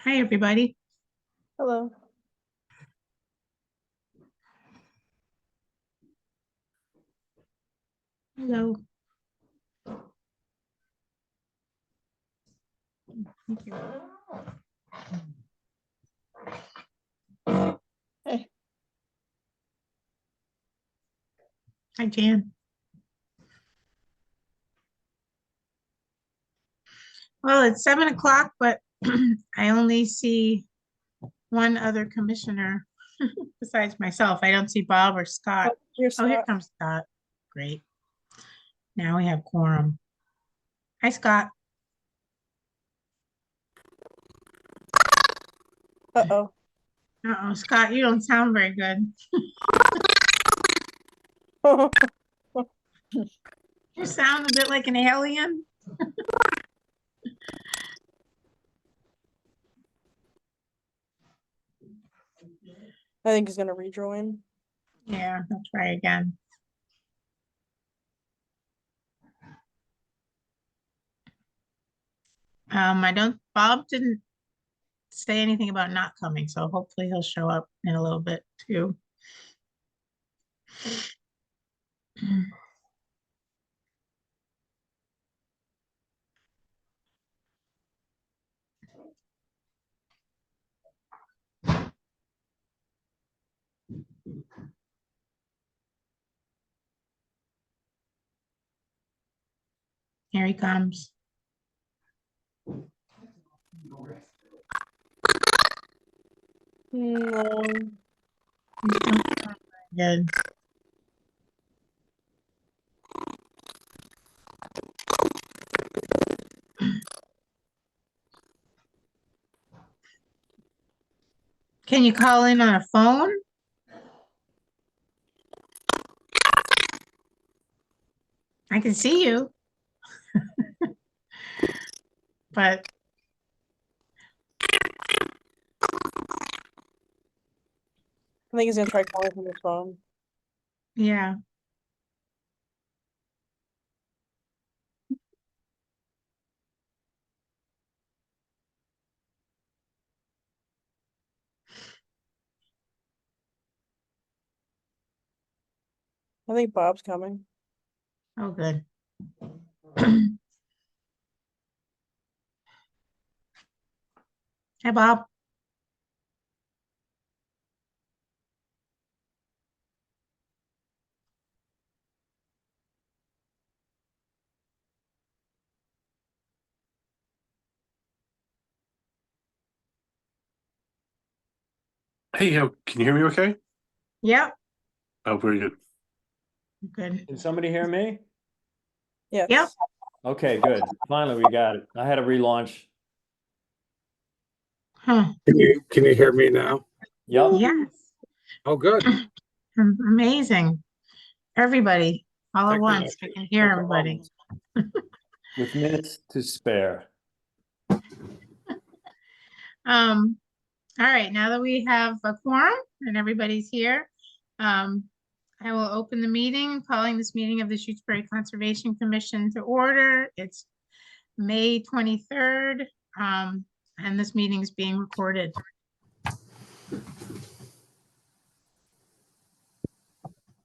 Hi, everybody. Hello. Hello. Thank you. Hey. Hi, Jan. Well, it's 7 o'clock, but I only see one other commissioner besides myself. I don't see Bob or Scott. Oh, here's Oh, here Scott. comes Scott. Great. Now we have quorum. Hi, Scott. Uh-oh. Uh-oh, Scott, you don't sound very good. You sound a bit like an alien. I think he's gonna rejoin. Yeah, I'll try again. Bob didn't say anything about not coming, so hopefully he'll show up in a little bit too. Here he comes. No. Good. Can you call in on a phone? I can see you. But I think he's gonna try calling from his phone. yeah. I think Bob's coming. Oh, good. Hi, Bob. Hey, can you hear me okay? Yep. Oh, very good. Good. Can somebody hear me? Yes. Yep. Okay, good. Finally, we got it. I had a relaunch. Huh. Can you hear me now? Yep. Yes. Oh, good. Amazing. Everybody, all at once. I can hear everybody. With minutes to spare. All right, now that we have a quorum and everybody's here, I will open the meeting, calling this meeting of the Shutesbury Conservation Commission to order. It's May 23rd, and this meeting is being recorded.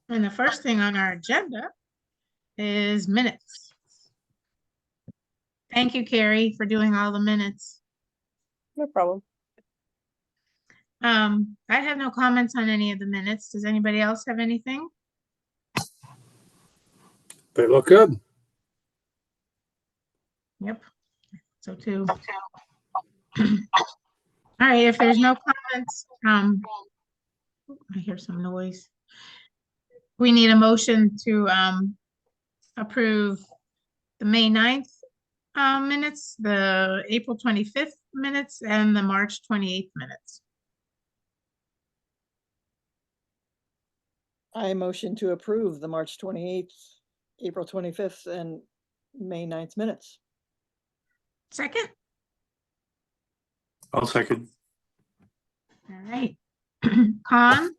And the first thing on our agenda is minutes. Thank you, Carrie, for doing all the minutes. No problem. I have no comments on any of the minutes. Does anybody else have anything? They look good. Yep, so too. All right, if there's no comments, I hear some noise. We need a motion to approve the May 9th minutes, the April 25th minutes, and the March 28th minutes. I motion to approve the March 28th, April 25th, and May 9th minutes. Second? I'll second. All right. Con,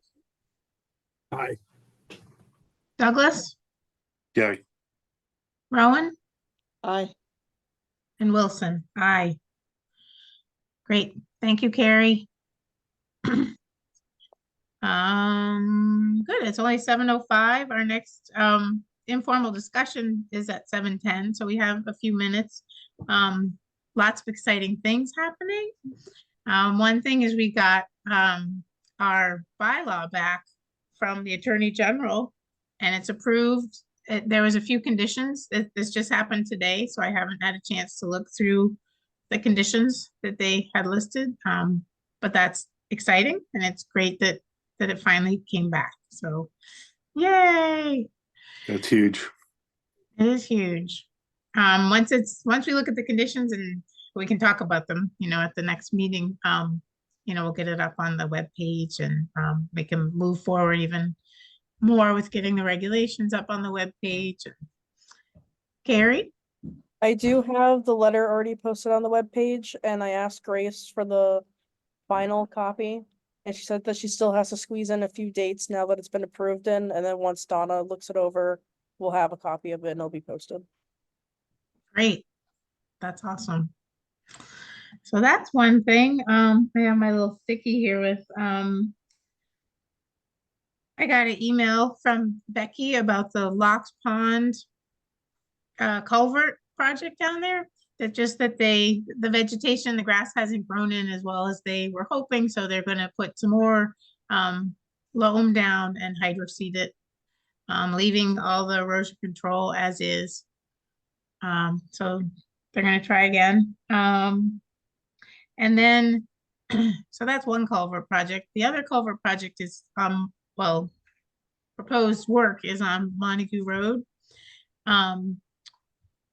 Aye. Douglas, Yeah, Rowan, Aye. and Wilson. Aye. Great. Thank you, Carrie. Good. It's only 7:05. Our next informal discussion is at 7:10, so we have a few minutes. Lots of exciting things happening. One thing is we got our bylaw back from the Attorney General, and it's approved. There was a few conditions. This just happened today, so I haven't had a chance to look through the conditions that they had listed. But that's exciting, and it's great that it finally came back. So, yay! that's huge. It is huge. Once we look at the conditions and we can talk about them, at the next meeting, we'll get it up on the webpage and we can move forward even more with getting the regulations up on the webpage. Carrie? I do have the letter already posted on the webpage, and I asked Grace for the final copy. And she said that she still has to squeeze in a few dates now that it's been approved in, and then once Donna looks it over, we'll have a copy of it and it'll be posted. Great. That's awesome. So that's one thing. I have my little sticky here with, I got an email from Becky about the Locks Pond culvert project down there. That the vegetation, the grass hasn't grown in as well as they were hoping, so they're gonna put some more loam down and hydroseed it, leaving all the erosion control as is. So they're gonna try again. And then, so that's one culvert project. The other culvert project is, proposed work is on Montague Road.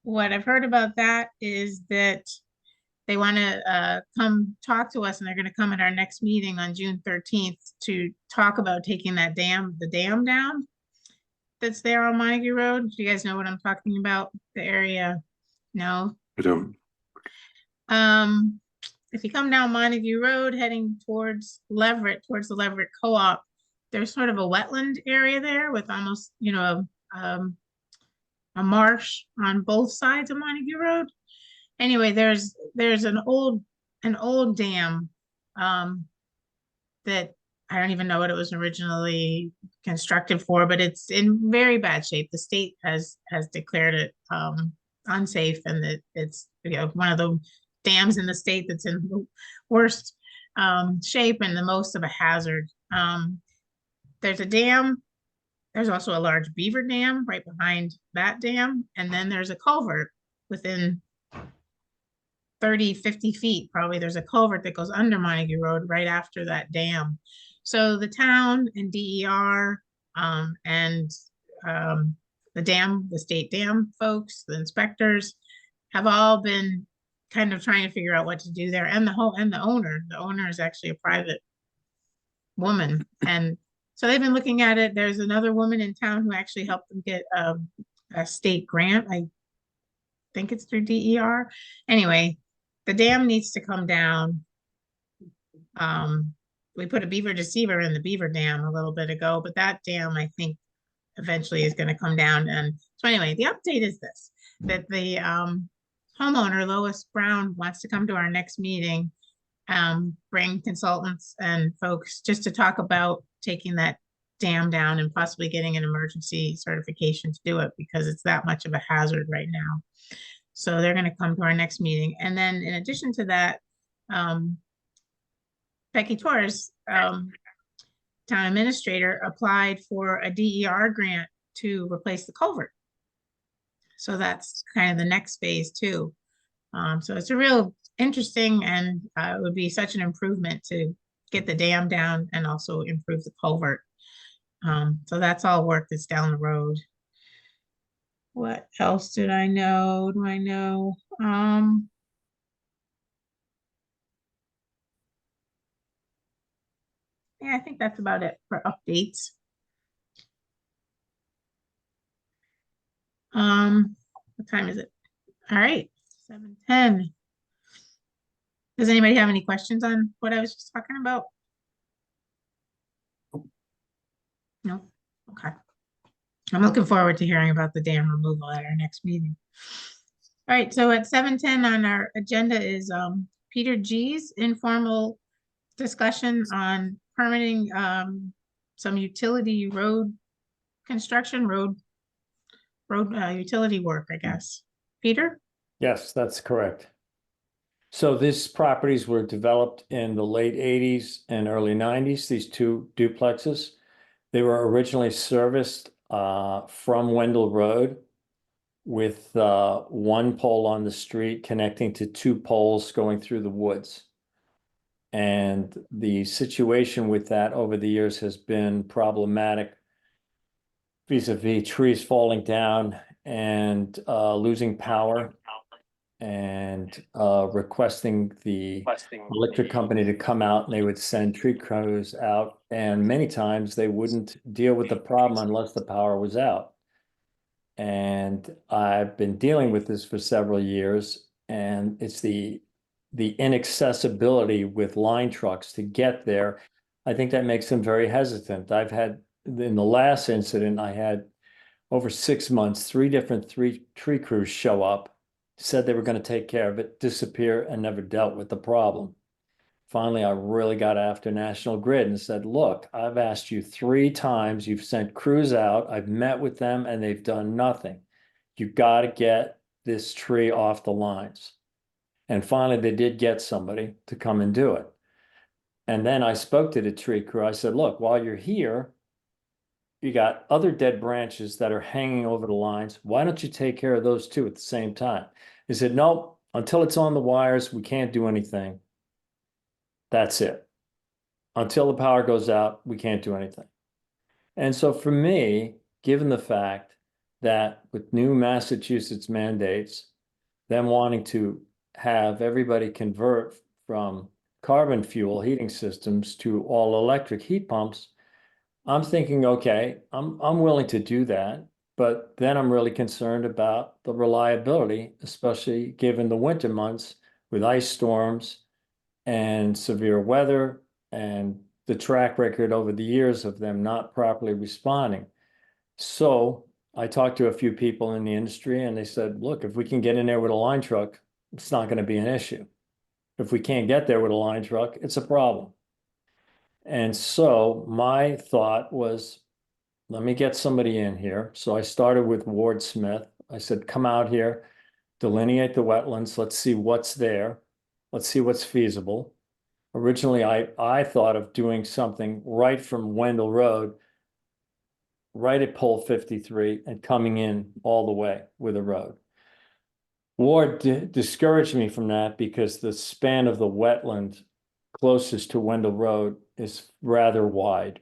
What I've heard about that is that they want to come talk to us, and they're going to come at our next meeting on June 13th to talk about taking the dam down that's there on Montague Road. Do you guys know what I'm talking about? The area? No? I don't. If you come down Montague Road heading towards Leverett, towards the Leverett Co-op, there's sort of a wetland area there with almost, a marsh on both sides of Montague Road. Anyway, there's an old dam that I don't even know what it was originally constructed for, but it's in very bad shape. The state has declared it unsafe, and that it's one of the dams in the state that's in the worst shape and the most of a hazard. There's a dam. There's also a large beaver dam right behind that dam. And then there's a culvert within 30, 50 feet. Probably there's a culvert that goes under Montague Road right after that dam. So the town and DER and the state dam folks, the inspectors have all been kind of trying to figure out what to do there. And the owner is actually a private woman. And so they've been looking at it. There's another woman in town who actually helped them get a state grant. I think it's through DER. Anyway, the dam needs to come down. We put a beaver deceiver in the beaver dam a little bit ago, but that dam, I think, eventually is going to come down. And so anyway, the update is this, that the homeowner, Lois Brown, wants to come to our next meeting, bring consultants and folks just to talk about taking that dam down and possibly getting an emergency certification to do it, because it's that much of a hazard right now. So they're going to come to our next meeting. And then in addition to that, Becky Torres, town administrator, applied for a DER grant to replace the culvert. So that's kind of the next phase too. So it's a real interesting, and it would be such an improvement to get the dam down and also improve the culvert. So that's all work that's down the road. What else did I know? Do I know? Yeah, I think that's about it for updates. What time is it? All right, 7:10. Does anybody have any questions on what I was just talking about? No? Okay. I'm looking forward to hearing about the dam removal at our next meeting. All right, so at 7:10 on our agenda is Peter G's informal discussion on permitting some utility road construction, road utility work, I guess. Peter? Yes, that's correct. So these properties were developed in the late 80s and early 90s, these two duplexes. They were originally serviced from Wendell Road with one pole on the street connecting to two poles going through the woods. And the situation with that over the years has been problematic vis-a-vis trees falling down and losing power and requesting the electric company to come out, and they would send tree crews out. And many times they wouldn't deal with the problem unless the power was out. And I've been dealing with this for several years, and it's the inaccessibility with line trucks to get there. I think that makes them very hesitant. I've had, in the last incident, I had over 6 months, three tree crews show up, said they were going to take care of it, disappear, and never dealt with the problem. Finally, I really got after National Grid and said, look, I've asked you 3 times, you've sent crews out, I've met with them, and they've done nothing. You got to get this tree off the lines. And finally, they did get somebody to come and do it. And then I spoke to the tree crew. I said, look, while you're here, you got other dead branches that are hanging over the lines. Why don't you take care of those too at the same time? He said, no, until it's on the wires, we can't do anything. That's it. Until the power goes out, we can't do anything. And so for me, given the fact that with new Massachusetts mandates, them wanting to have everybody convert from carbon fuel heating systems to all electric heat pumps, I'm thinking, okay, I'm willing to do that, but then I'm really concerned about the reliability, especially given the winter months with ice storms and severe weather and the track record over the years of them not properly responding. So I talked to a few people in the industry and they said, look, if we can get in there with a line truck, it's not going to be an issue. If we can't get there with a line truck, it's a problem. And so my thought was, let me get somebody in here. So I started with Ward Smith. I said, come out here, delineate the wetlands. Let's see what's there. Let's see what's feasible. Originally, I thought of doing something right from Wendell Road, right at pole 53 and coming in all the way with a road. Ward discouraged me from that because the span of the wetland closest to Wendell Road is rather wide.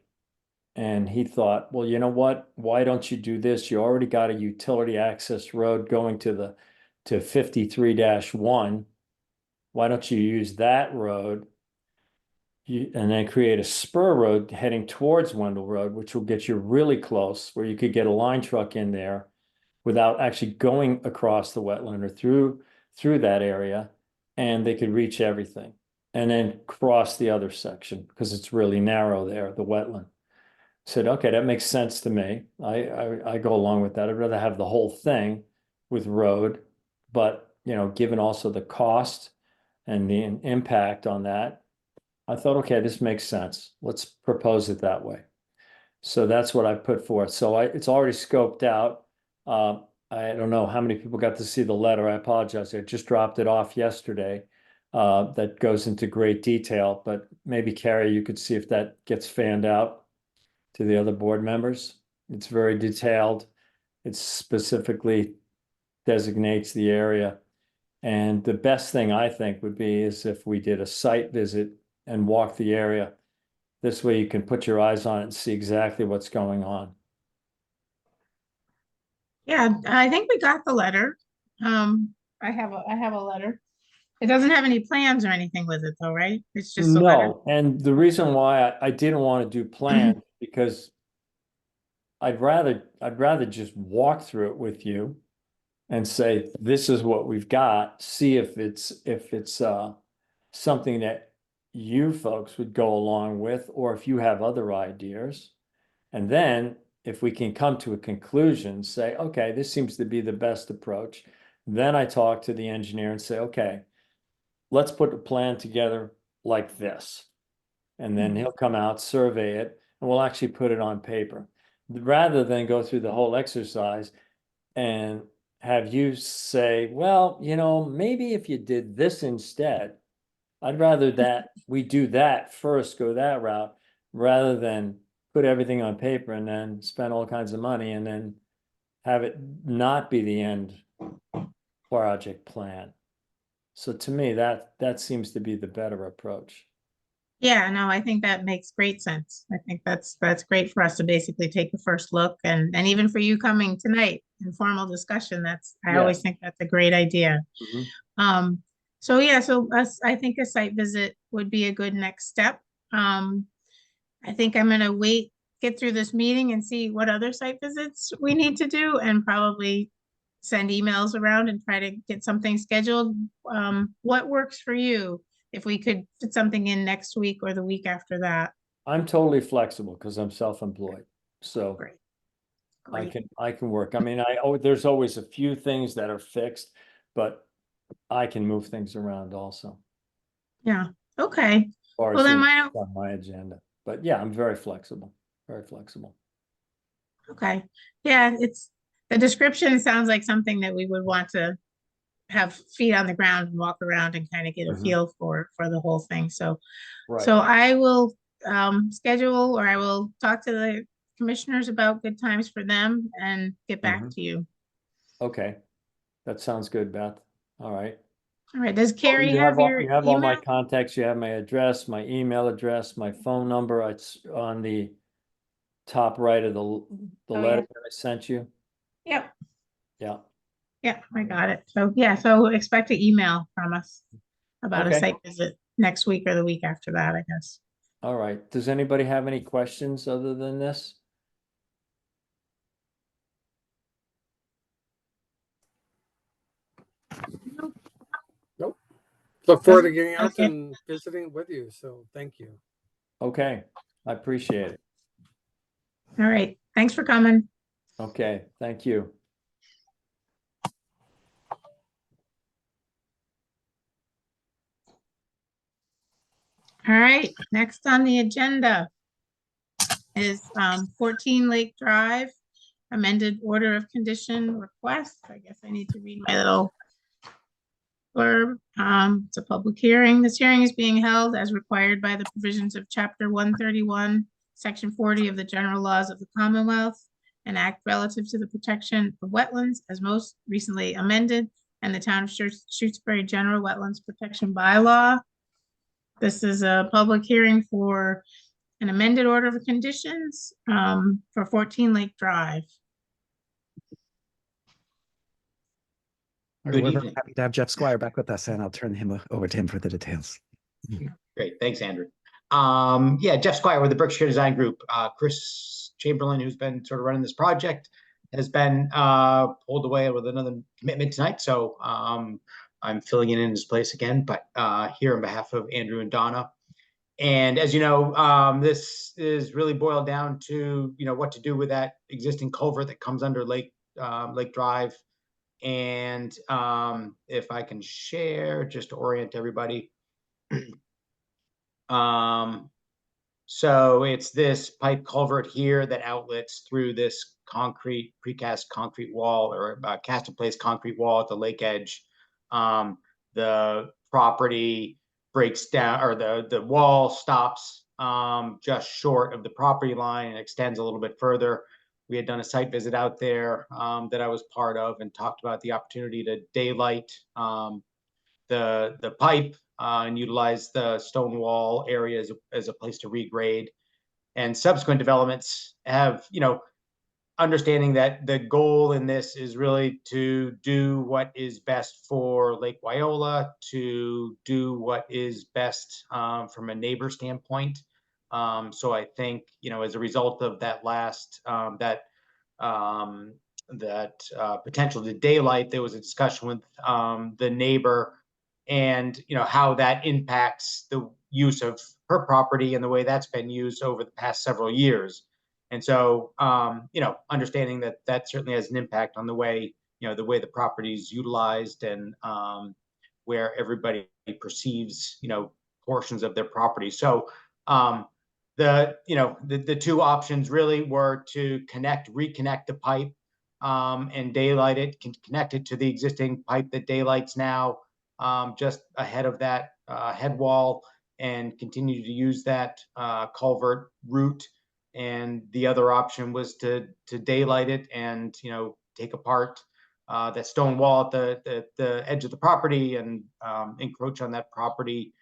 And he thought, well, you know what? Why don't you do this? You already got a utility access road going to 53-1. Why don't you use that road? And then create a spur road heading towards Wendell Road, which will get you really close, where you could get a line truck in there without actually going across the wetland or through that area, and they could reach everything. And then cross the other section because it's really narrow there, the wetland. Said, okay, that makes sense to me. I go along with that. I'd rather have the whole thing with road, but given also the cost and the impact on that, I thought, okay, this makes sense. Let's propose it that way. So that's what I put forth. So it's already scoped out. I don't know how many people got to see the letter. I apologize. I just dropped it off yesterday. That goes into great detail, but maybe Carrie, you could see if that gets fanned out to the other board members. It's very detailed. It specifically designates the area. And the best thing I think would be is if we did a site visit and walk the area. This way you can put your eyes on it and see exactly what's going on. Yeah, I think we got the letter. I have a letter. It doesn't have any plans or anything with it though, right? It's just a letter. No, and the reason why I didn't want to do plans, because I'd rather just walk through it with you and say, this is what we've got, see if it's something that you folks would go along with, or if you have other ideas. And then if we can come to a conclusion, say, okay, this seems to be the best approach. Then I talk to the engineer and say, okay, let's put a plan together like this. And then he'll come out, survey it, and we'll actually put it on paper. Rather than go through the whole exercise and have you say, well, maybe if you did this instead. I'd rather that we do that first, go that route, rather than put everything on paper and then spend all kinds of money and then have it not be the end project plan. So to me, that seems to be the better approach. Yeah, no, I think that makes great sense. I think that's great for us to basically take the first look and even for you coming tonight, informal discussion, I always think that's a great idea. Mhm. So yeah, I think a site visit would be a good next step. I think I'm gonna get through this meeting and see what other site visits we need to do and probably send emails around and try to get something scheduled. What works for you? If we could fit something in next week or the week after that. I'm totally flexible because I'm self-employed. So Great. I can work. I mean, there's always a few things that are fixed, but I can move things around also. Yeah, okay. As far Well, as then things why don't, on my agenda. But yeah, I'm very flexible, very flexible. okay. Yeah, the description sounds like something that we would want to have feet on the ground and walk around and kind of get a Mhm. feel for the whole thing. So Right. I will schedule, or I will talk to the commissioners about good times for them and get back Mhm. to you. Okay. That sounds good, Beth. All right. All right, does Carrie You have your you have all my email? contacts. You have my address, my email address, my phone number. It's on the top right of the Oh, letter yeah. that I sent you. Yep, Yeah. yep, I got it. So yeah, so expect an email from us about a Okay. site visit next week or the week after that, I guess. All right. Does anybody have any questions other than this? Nope. Look forward to Doesn't getting look like out it. and visiting with you. So thank you. Okay. I appreciate it. All right, thanks for coming. Okay. Thank you. All right, next on the agenda is 14 Lake Drive, amended order of condition request. I guess I need to read my little blurb. It's a public hearing. This hearing is being held as required by the provisions of Chapter 131, Section 40 of the General Laws of the Commonwealth, an act relative to the protection of wetlands as most recently amended, and the Town of Shutesbury General Wetlands Protection Bylaw. This is a public hearing for an amended order of conditions for 14 Lake Drive. All right, Good we're very evening. happy to have Jeff Squire back with us, and I'll turn him over to him for the details. Great, thanks, Andrew. Yeah, Jeff Squire with the Berkshire Design Group. Chris Chamberlain, who's been sort of running this project, has been pulled away with another commitment tonight. So I'm filling in his place again, but here on behalf of Andrew and Donna. And as you know, this is really boiled down to, what to do with that existing culvert that comes under Lake Drive. And if I can share, just to orient everybody. So it's this pipe culvert here that outlets through this precast concrete wall, or cast in place concrete wall at the lake edge. The property breaks down, or the wall stops just short of the property line and extends a little bit further. We had done a site visit out there that I was part of and talked about the opportunity to daylight the pipe and utilize the stone wall area as a place to regrade. And subsequent developments have, understanding that the goal in this is really to do what is best for Lake Wyola, to do what is best from a neighbor standpoint. So I think, as a result of that last, potential to daylight, there was a discussion with the neighbor and, how that impacts the use of her property and the way that's been used over the past several years. And so, understanding that that certainly has an impact on the way, the way the property is utilized and where everybody perceives, portions of their property. So, the two options really were to reconnect the pipe and daylight it, connect it to the existing pipe that daylights now just ahead of that head wall and continue to use that culvert route. And the other option was to daylight it and take apart that stone wall at the edge of the property and encroach on that property,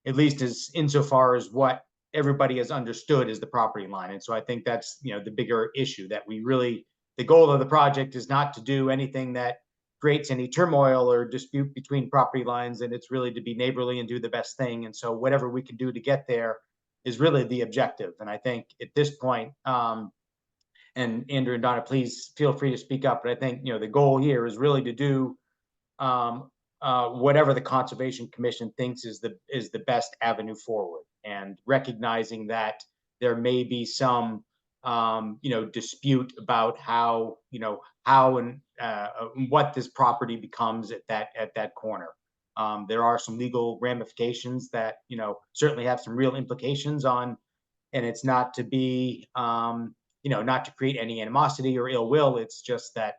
at least as insofar as what everybody has understood is the property line. And so I think that's the bigger issue, that the goal of the project is not to do anything that creates any turmoil or dispute between property lines, and it's really to be neighborly and do the best thing. And so whatever we can do to get there is really the objective. And I think at this point, and Andrew and Donna, please feel free to speak up, but I think the goal here is really to do whatever the Conservation Commission thinks is the best avenue forward, and recognizing that there may be some dispute about how and what this property becomes at that corner. There are some legal ramifications that certainly have some real implications on, and it's not to be not to create any animosity or ill will. It's just that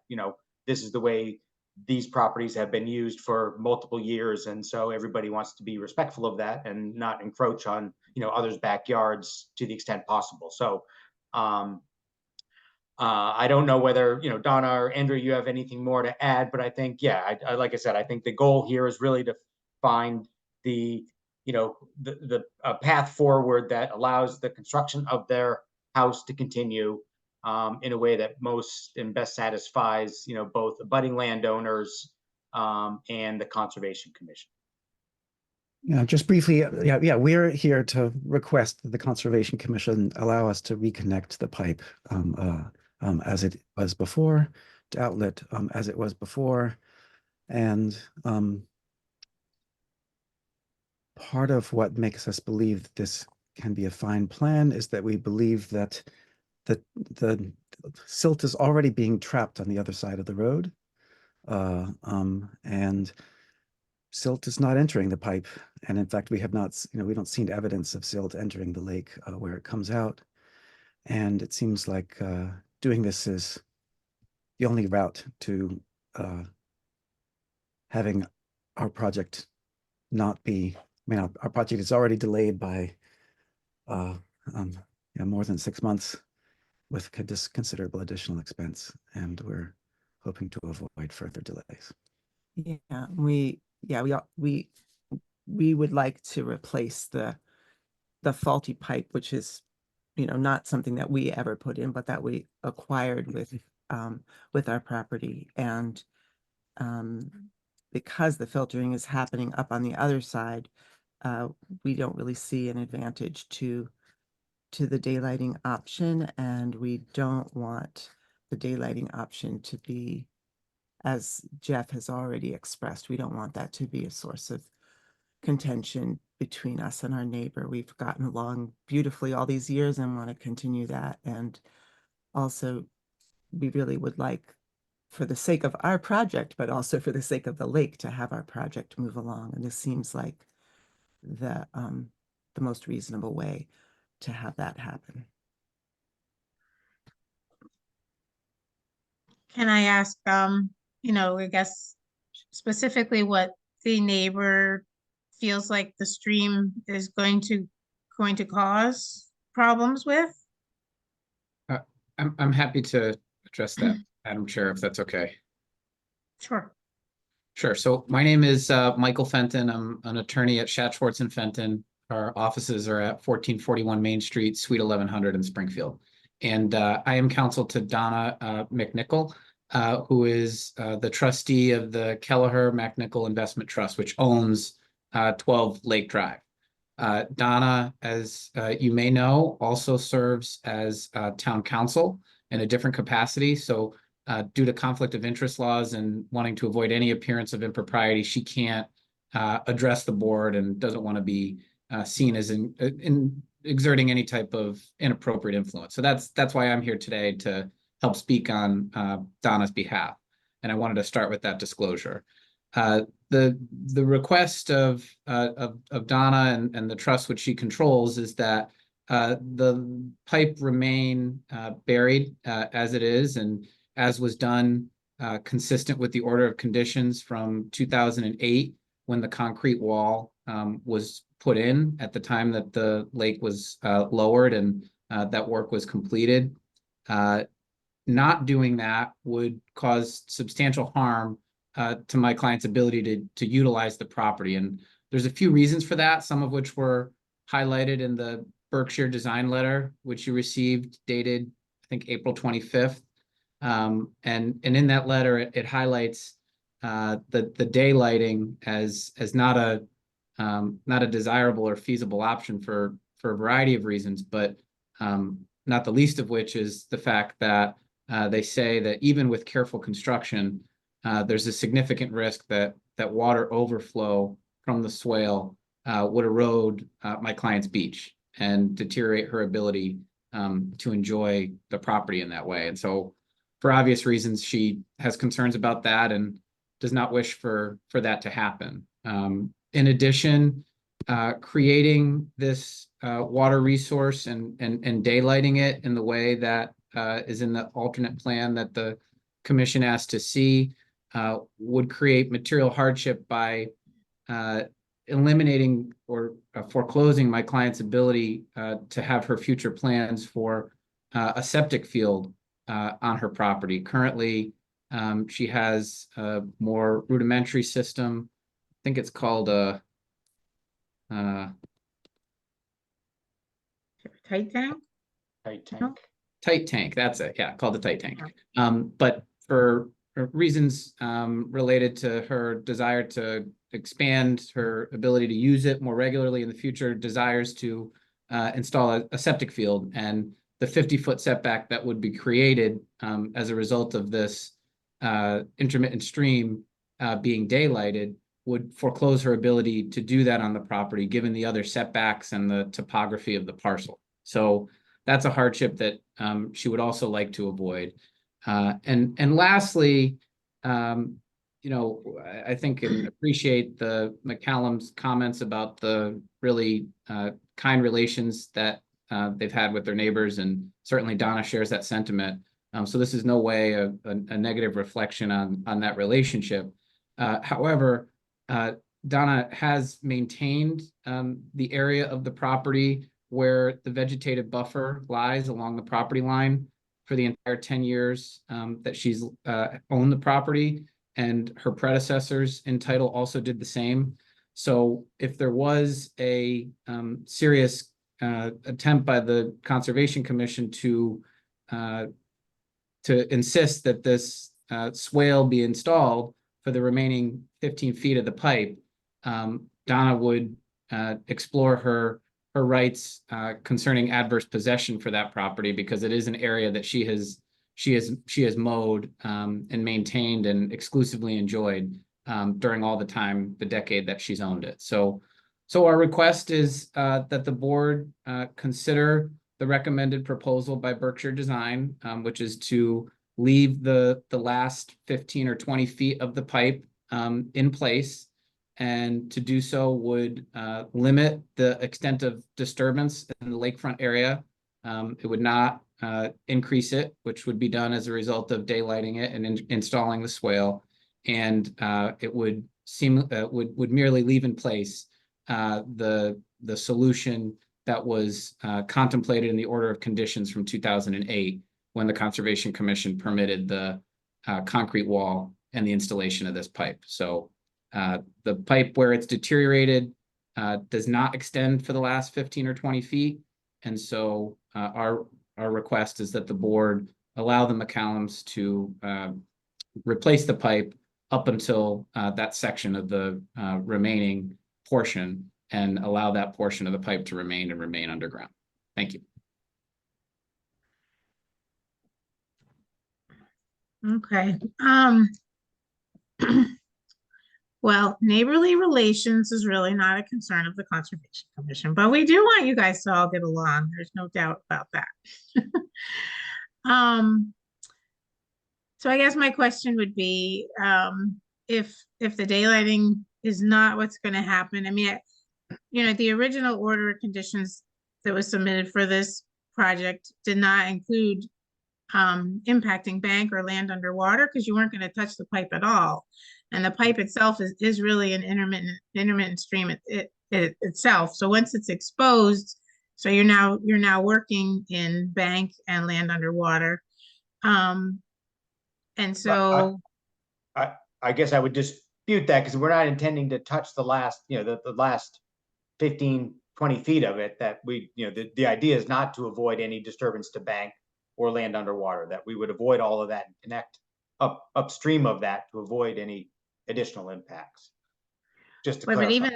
this is the way these properties have been used for multiple years, and so everybody wants to be respectful of that and not encroach on others' backyards to the extent possible. So I don't know whether Donna or Andrew, you have anything more to add, but I think like I said, I think the goal here is really to find the path forward that allows the construction of their house to continue in a way that most and best satisfies both the budding landowners and the Conservation Commission. Yeah, just briefly, we're here to request that the Conservation Commission allow us to reconnect the pipe as it was before, to outlet as it was before. And part of what makes us believe that this can be a fine plan is that we believe that the silt is already being trapped on the other side of the road. And silt is not entering the pipe. And in fact, we have not, we don't see evidence of silt entering the lake where it comes out. And it seems like doing this is the only route to having our project not be, our project is already delayed by more than 6 months with considerable additional expense. And we're hoping to avoid further delays. Yeah, we would like to replace the faulty pipe, which is, not something that we ever put in, but that we acquired with our property. And because the filtering is happening up on the other side, we don't really see an advantage to the daylighting option, and we don't want the daylighting option to be, as Jeff has already expressed, we don't want that to be a source of contention between us and our neighbor. We've gotten along beautifully all these years and want to continue that. And also, we really would like, for the sake of our project, but also for the sake of the lake, to have our project move along. And this seems like the most reasonable way to have that happen. Can I ask, I guess specifically what the neighbor feels like the stream is going to cause problems with? I'm happy to address that, Madam Chair, if that's okay. Sure. Sure. So my name is Michael Fenton. I'm an attorney at Schatz, Schwartz and Fenton. Our offices are at 1441 Main Street, Suite 1100 in Springfield. And I am counsel to Donna McNichol, who is the trustee of the Kelleher McNichol Investment Trust, which owns 12 Lake Drive. Donna, as you may know, also serves as town council in a different capacity. So due to conflict of interest laws and wanting to avoid any appearance of impropriety, she can't address the board and doesn't want to be seen as in exerting any type of inappropriate influence. So that's why I'm here today, to help speak on Donna's behalf. And I wanted to start with that disclosure. The request of Donna and the trust which she controls is that the pipe remain buried as it is, and as was done consistent with the order of conditions from 2008, when the concrete wall was put in at the time that the lake was lowered and that work was completed. Not doing that would cause substantial harm to my client's ability to utilize the property. And there's a few reasons for that, some of which were highlighted in the Berkshire design letter, which you received, dated, I think, April 25th. And in that letter, it highlights the daylighting as not a desirable or feasible option for a variety of reasons, but not the least of which is the fact that they say that even with careful construction, there's a significant risk that water overflow from the swale would erode my client's beach and deteriorate her ability to enjoy the property in that way. And so, for obvious reasons, she has concerns about that and does not wish for that to happen. In addition, creating this water resource and daylighting it in the way that is in the alternate plan that the commission asked to see would create material hardship by eliminating or foreclosing my client's ability to have her future plans for a septic field on her property. Currently, she has a more rudimentary system. I think it's called a Tight tank? Tight No? tank. tight tank. That's it. Yeah, called the tight tank. But for reasons related to her desire to expand her ability to use it more regularly in the future, desires to install a septic field, and the 50-foot setback that would be created as a result of this intermittent stream being daylighted would foreclose her ability to do that on the property, given the other setbacks and the topography of the parcel. So that's a hardship that she would also like to avoid. And lastly, I think and appreciate the McCallum's comments about the really kind relations that they've had with their neighbors, and certainly Donna shares that sentiment. So this is no way a negative reflection on that relationship. However, Donna has maintained the area of the property where the vegetative buffer lies along the property line for the entire 10 years that she's owned the property, and her predecessors in title also did the same. So if there was a serious attempt by the Conservation Commission to insist that this swale be installed for the remaining 15 feet of the pipe, Donna would explore her rights concerning adverse possession for that property, because it is an area that she has mowed and maintained and exclusively enjoyed during all the decade that she's owned it. So our request is that the board consider the recommended proposal by Berkshire Design, which is to leave the last 15 or 20 feet of the pipe in place. And to do so would limit the extent of disturbance in the lakefront area. It would not increase it, which would be done as a result of daylighting it and installing the swale. And it would would merely leave in place the solution that was contemplated in the order of conditions from 2008, when the Conservation Commission permitted the concrete wall and the installation of this pipe. So the pipe where it's deteriorated does not extend for the last 15 or 20 feet. And so our request is that the board allow the McCallums to replace the pipe up until that section of the remaining portion, and allow that portion of the pipe to remain underground. Thank you. Okay. Well, neighborly relations is really not a concern of the Conservation Commission, but we do want you guys to all get along. There's no doubt about that. So I guess my question would be, if the daylighting is not what's going to happen. I mean, the original order of conditions that was submitted for this project did not include impacting bank or land underwater, because you weren't going to touch the pipe at all. And the pipe itself is really an intermittent stream itself. So once it's exposed, so you're now working in bank and land underwater. And so I guess I would dispute that, because we're not intending to touch the last, the last 15, 20 feet of it. That the idea is not to avoid any disturbance to bank or land underwater, that we would avoid all of that and connect upstream of that to avoid any additional impacts. Just to clarify.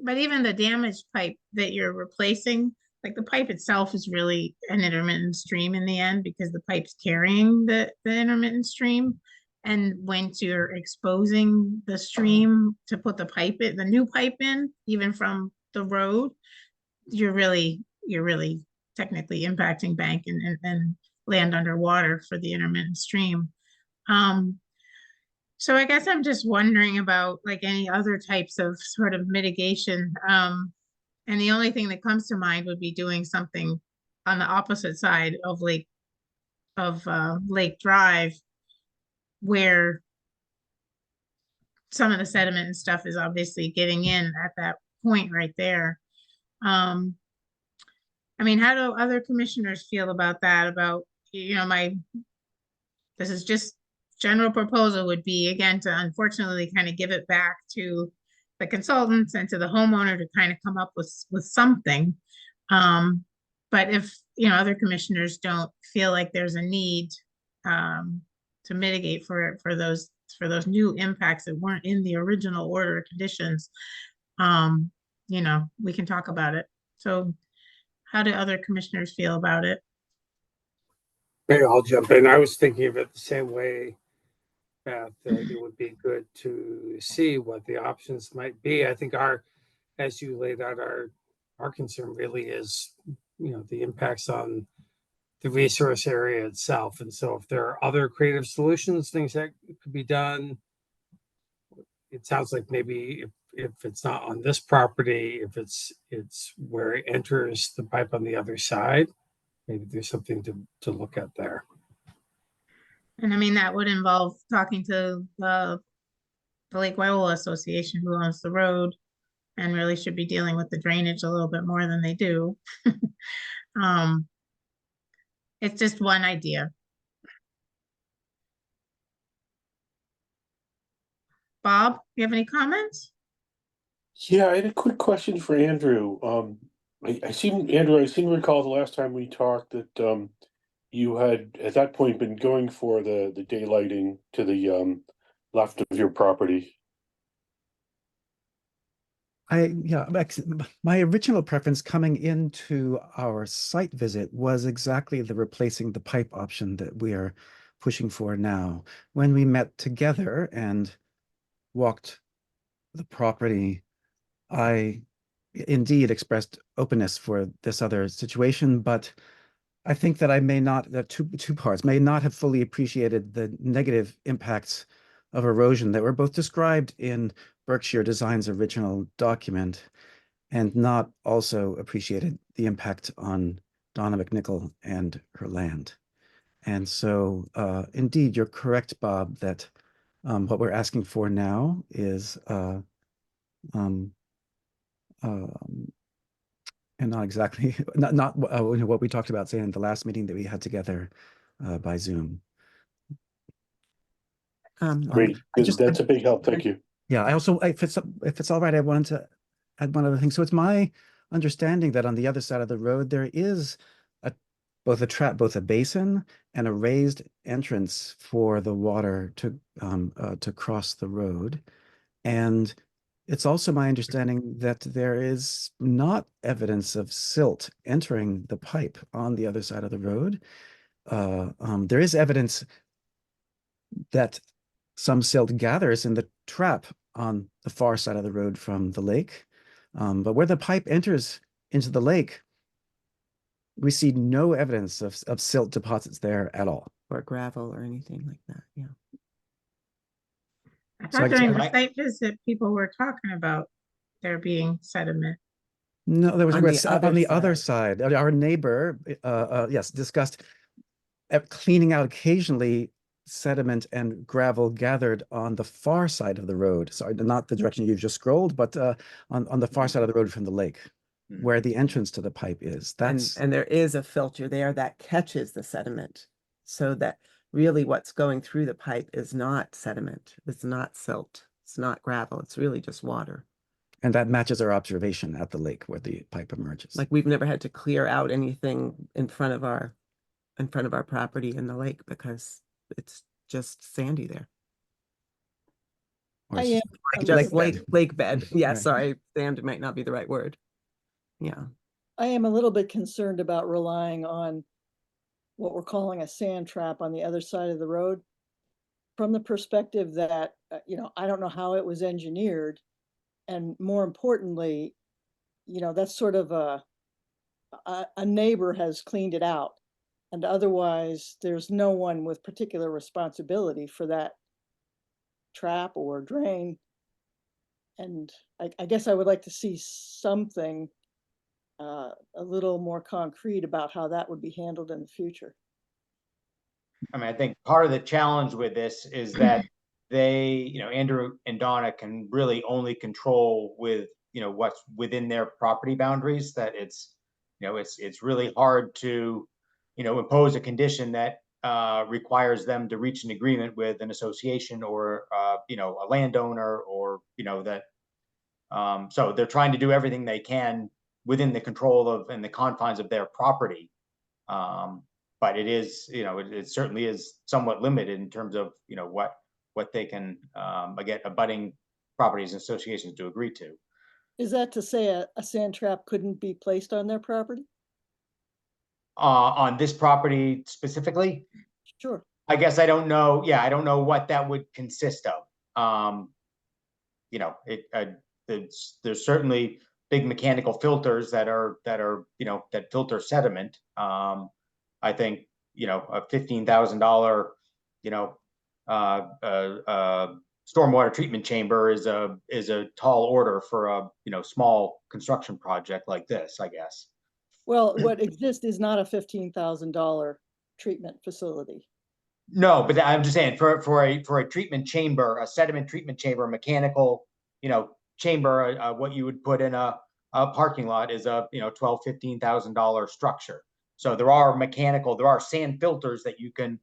But even the damaged pipe that you're replacing, like the pipe itself is really an intermittent stream in the end, because the pipe's carrying the intermittent stream. And once you're exposing the stream to put the new pipe in, even from the road, you're really technically impacting bank and land underwater for the intermittent stream. So I guess I'm just wondering about like any other types of sort of mitigation. And the only thing that comes to mind would be doing something on the opposite side of Lake Drive, where some of the sediment and stuff is obviously getting in at that point right there. I mean, how do other commissioners feel about that? About, this is just general proposal would be, again, to unfortunately kind of give it back to the consultants and to the homeowner to kind of come up with something. But if, other commissioners don't feel like there's a need to mitigate for those new impacts that weren't in the original order of conditions, we can talk about it. So how do other commissioners feel about it? Maybe I'll jump in. I was thinking of it the same way, Beth, that it would be good to see what the options might be. I think as you laid out, our concern really is, the impacts on the resource area itself. And so if there are other creative solutions, things that could be done, it sounds like maybe if it's not on this property, if it's where it enters the pipe on the other side, maybe there's something to look at there. And I mean, that would involve talking to the Lake Wyola Association, who owns the road and really should be dealing with the drainage a little bit more than they do. It's just one idea. Bob, you have any comments? Yeah, I had a quick question for Andrew. I seem to recall the last time we talked that you had at that point been going for the daylighting to the left of your property. My original preference coming into our site visit was exactly the replacing the pipe option that we are pushing for now. When we met together and walked the property, I indeed expressed openness for this other situation, but I think that I may not, two parts, may not have fully appreciated the negative impacts of erosion that were both described in Berkshire Design's original document, and not also appreciated the impact on Donna McNichol and her land. And so indeed, you're correct, Bob, that what we're asking for now is and not exactly not what we talked about, say, in the last meeting that we had together by Zoom. Great, I just, that's a big help, thank you. yeah, I also, if it's all right, I wanted to add one other thing. So it's my understanding that on the other side of the road, there is both a basin and a raised entrance for the water to cross the road. And it's also my understanding that there is not evidence of silt entering the pipe on the other side of the road. There is evidence that some silt gathers in the trap on the far side of the road from the lake. But where the pipe enters into the lake, we see no evidence of silt deposits there at all. Or gravel or anything like that, yeah. I So I thought guess- during the Right. site visit, people were talking about there being sediment. No, there was On the other side. Our neighbor, yes, discussed cleaning out occasionally sediment and gravel gathered on the far side of the road. Sorry, not the direction you've just scrolled, but on the far side of the road from the lake, Hmm. where the entrance to the pipe is. That's And there is a filter there that catches the sediment. So that really what's going through the pipe is not sediment, it's not silt, it's not gravel, it's really just water. and that matches our observation at the lake where the pipe emerges. Like we've never had to clear out anything in front of our property in the lake because it's just sandy there. Or I it's am a Just little- lake bed. Yeah, Right. sorry, sand might not be the right word. Yeah. I am a little bit concerned about relying on what we're calling a sand trap on the other side of the road. From the perspective that, I don't know how it was engineered. And more importantly, that's sort of a neighbor has cleaned it out. And otherwise, there's no one with particular responsibility for that trap or drain. And I guess I would like to see something a little more concrete about how that would be handled in the future. I mean, I think part of the challenge with this is that they, Andrew and Donna can really only control with, what's within their property boundaries, that it's really hard to, impose a condition that requires them to reach an agreement with an association or, a landowner or, that. So they're trying to do everything they can within the control of and the confines of their property. But it is, it certainly is somewhat limited in terms of, what they can get abutting properties and associations to agree to. Is that to say a sand trap couldn't be placed on their property? On this property specifically, Sure. I guess I don't know. Yeah, I don't know what that would consist of. There's certainly big mechanical filters that filter sediment. I think, a $15,000, stormwater treatment chamber is a tall order for a, small construction project like this, I guess. Well, what exists is not a $15,000 treatment facility. No, but I'm just saying for a treatment chamber, a sediment treatment chamber, mechanical, chamber, what you would put in a parking lot is a, $12,000-$15,000 structure. So there are sand filters that you can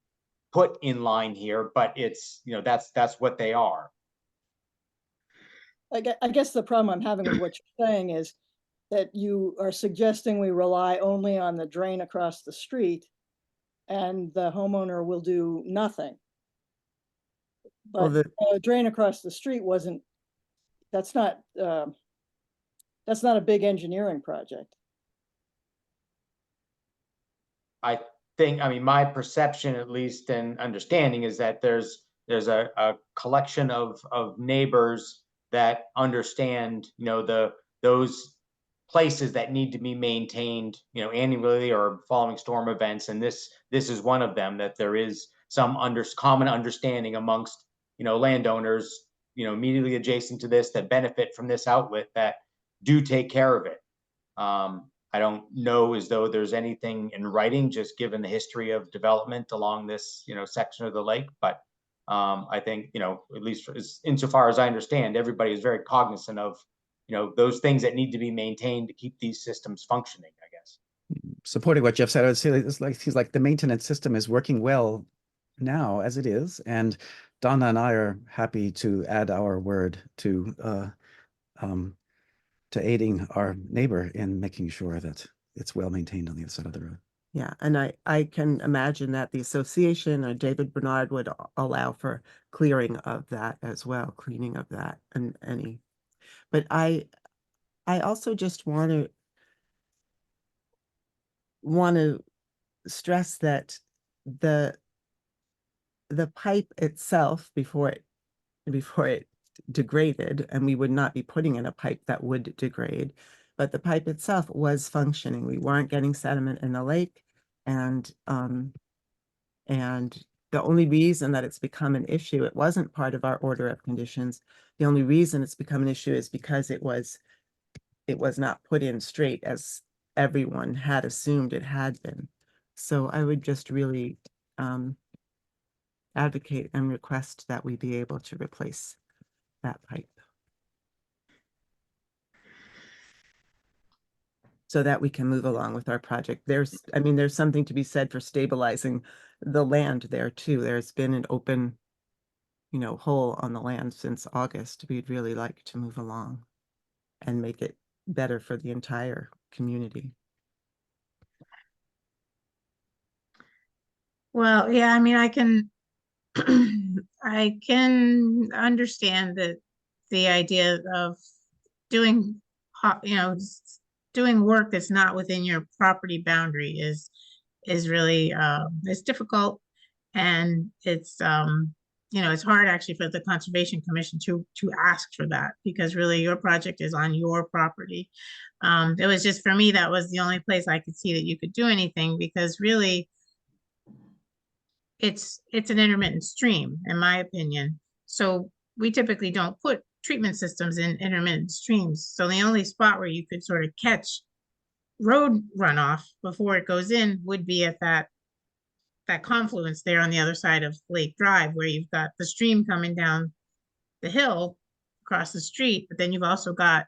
put in line here, but it's, that's what they are. I guess the problem I'm having with what you're saying is that you are suggesting we rely only on the drain across the street and the homeowner will do nothing. Well, But a drain across the street that's not a big engineering project. I mean, my perception, at least, and understanding is that there's a collection of neighbors that understand, those places that need to be maintained, annually or following storm events. And this is one of them, that there is some common understanding amongst, landowners, immediately adjacent to this that benefit from this outlet that do take care of it. I don't know as though there's anything in writing, just given the history of development along this, section of the lake. But I think, at least insofar as I understand, everybody is very cognizant of, those things that need to be maintained to keep these systems functioning, I guess. Supporting what Jeff said, I would say it's like, seems like the maintenance system is working well now as it is, and Donna and I are happy to add our word to aiding our neighbor in making sure that it's well maintained on the other side of the road. Yeah, and I can imagine that the association or David Bernard would allow for clearing of that as well, cleaning of that and but I also just want to stress that the pipe itself before it degraded, and we would not be putting in a pipe that would degrade, but the pipe itself was functioning. We weren't getting sediment in the lake, and the only reason that it's become an issue, it wasn't part of our order of conditions. The only reason it's become an issue is because it was not put in straight as everyone had assumed it had been. So I would just really advocate and request that we be able to replace that pipe, so that we can move along with our project. I mean, there's something to be said for stabilizing the land there too. There's been an open, hole on the land since August. We'd really like to move along and make it better for the entire community. Well, yeah, I mean, I can I can understand that the idea of doing, doing work that's not within your property boundary is really it's difficult, and it's it's hard actually for the Conservation Commission to ask for that, because really your project is on your property. It was just, for me, that was the only place I could see that you could do anything, because really it's an intermittent stream, in my opinion. So we typically don't put treatment systems in intermittent streams. So the only spot where you could sort of catch road runoff before it goes in would be at that confluence there on the other side of Lake Drive, where you've got the stream coming down the hill across the street, but then you've also got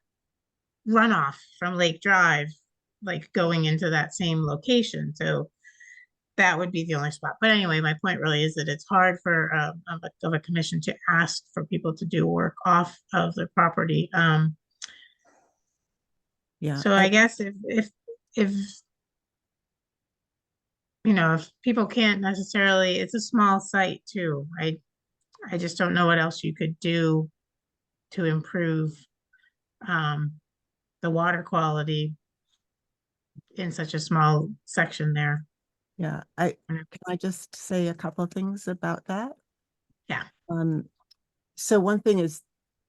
runoff from Lake Drive, like going into that same location. So that would be the only spot. But anyway, my point really is that it's hard for of a commission to ask for people to do work off of the property. Yeah. So I guess if if people can't necessarily, it's a small site too. I just don't know what else you could do to improve the water quality in such a small section there. Yeah, can I just say a couple of things about that? Yeah. So one thing is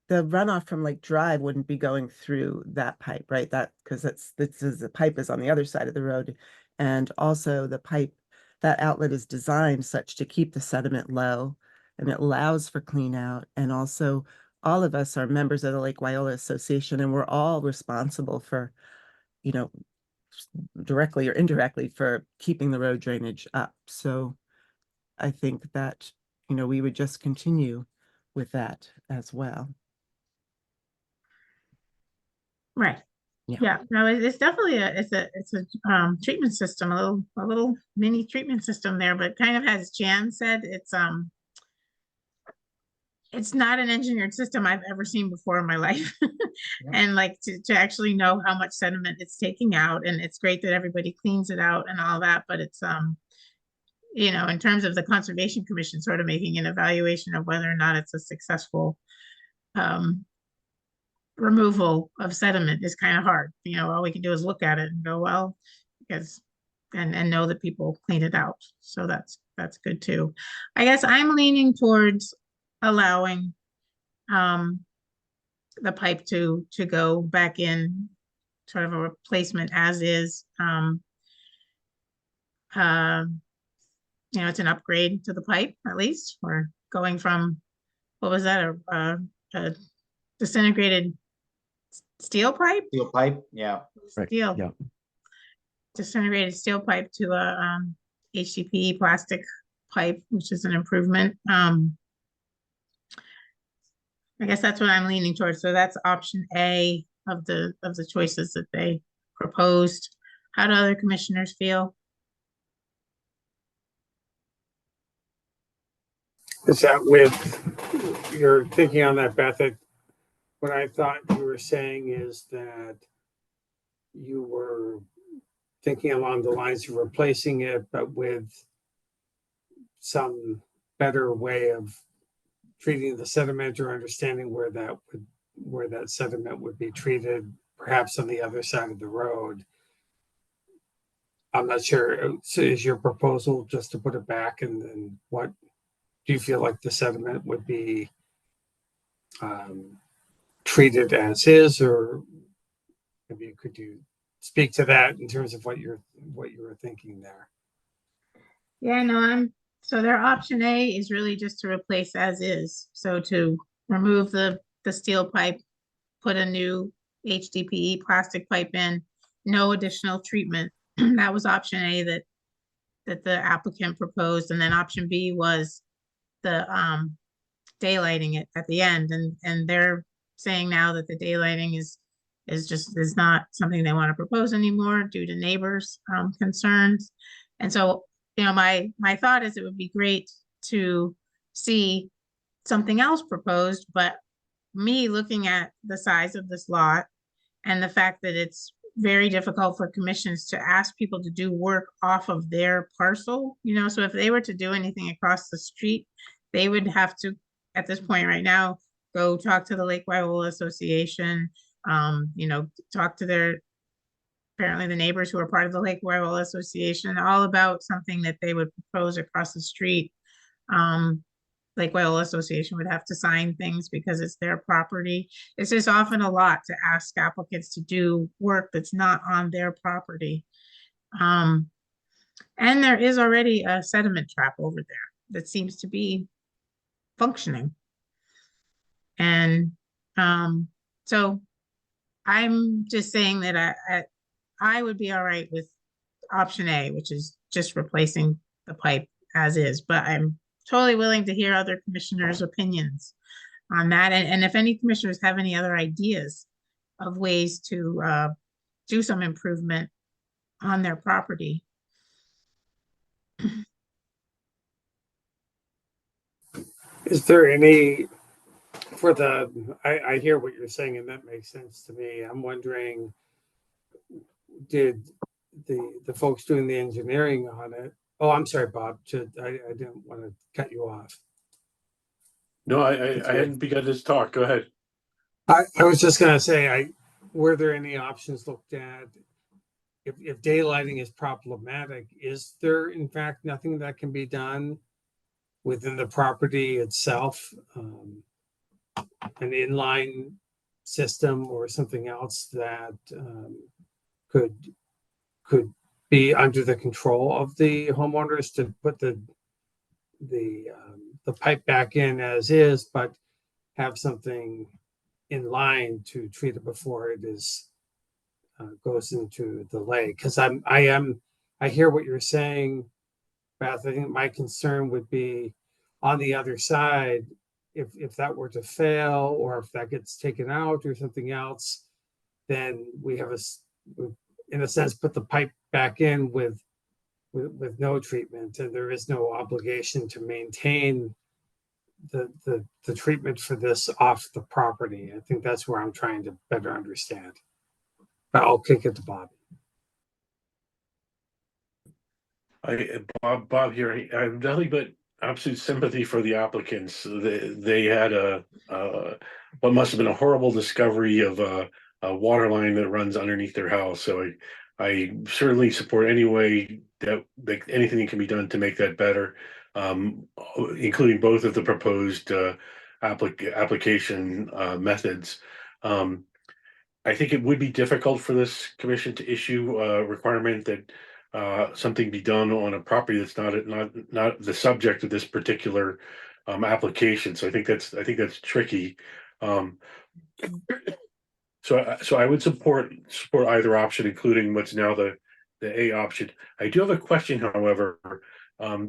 the runoff from Lake Drive wouldn't be going through that pipe, right? Because the pipe is on the other side of the road. And also that outlet is designed such to keep the sediment low, and it allows for clean out. And also all of us are members of the Lake Wyola Association, and we're all responsible for, directly or indirectly, for keeping the road drainage up. So I think that, we would just continue with that as well. Right. Yeah. Yeah. No, it's definitely it's a treatment system, a little mini treatment system there, but kind of, as Jan said, it's not an engineered system I've ever seen before in my life. And like to actually know how much sediment it's taking out, and it's great that everybody cleans it out and all that, but it's in terms of the Conservation Commission sort of making an evaluation of whether or not it's a successful removal of sediment is kind of hard. All we can do is look at it and go, well, because and know that people clean it out. So that's good too. I guess I'm leaning towards allowing the pipe to go back in, sort of a replacement as is. It's an upgrade to the pipe, at least. We're going from, what was that, a disintegrated steel pipe? Steel pipe, yeah. Right, Steel. yeah. Disintegrated steel pipe to a HDPE plastic pipe, which is an improvement. I guess that's what I'm leaning towards. So that's option A of the choices that they proposed. How do other commissioners feel? Is that with your thinking on that, Beth? What I thought you were saying is that you were thinking along the lines of replacing it, but with some better way of treating the sediment or understanding where that sediment would be treated, perhaps on the other side of the road. I'm not sure. So is your proposal just to put it back, and then what do you feel like the sediment would be treated as is, or maybe could you speak to that in terms of what you were thinking there? Yeah, no, so their option A is really just to replace as is. So to remove the steel pipe, put a new HDPE plastic pipe in, no additional treatment. That was option A that the applicant proposed. And then option B was the daylighting it at the end. And they're saying now that the daylighting is not something they want to propose anymore due to neighbors' concerns. And so, my thought is it would be great to see something else proposed, but me looking at the size of this lot and the fact that it's very difficult for commissions to ask people to do work off of their parcel, so if they were to do anything across the street, they would have to, at this point right now, go talk to the Lake Waiwola Association, talk to apparently the neighbors who are part of the Lake Waiwola Association, all about something that they would propose across the street. Lake Waiwola Association would have to sign things because it's their property. It's just often a lot to ask applicants to do work that's not on their property. And there is already a sediment trap over there that seems to be functioning. And so I'm just saying that I would be all right with option A, which is just replacing the pipe as is, but I'm totally willing to hear other commissioners' opinions on that. And if any commissioners have any other ideas of ways to do some improvement on their property. Is there any I hear what you're saying, and that makes sense to me. I'm wondering, did the folks doing the engineering on it? Oh, I'm sorry, Bob. I didn't want to cut you off. No, I hadn't begun this talk. Go ahead. I was just gonna say, were there any options looked at? If daylighting is problematic, is there in fact nothing that can be done within the property itself? An inline system or something else that could be under the control of the homeowners to put the pipe back in as is, but have something in line to treat it before it is goes into the lake. Because I hear what you're saying, Beth. I think my concern would be on the other side, if that were to fail, or if that gets taken out or something else, then we have in a sense, put the pipe back in with no treatment, and there is no obligation to maintain the treatment for this off the property. I think that's where I'm trying to better understand. But I'll kick it to Bob. Bob here. I have nothing but absolute sympathy for the applicants. They had what must have been a horrible discovery of a water line that runs underneath their house. So I certainly support any way that anything that can be done to make that better, including both of the proposed application methods. I think it would be difficult for this commission to issue a requirement that something be done on a property that's not the subject of this particular application. So I think that's tricky. So I would support either option, including what's now the A option. I do have a question, however.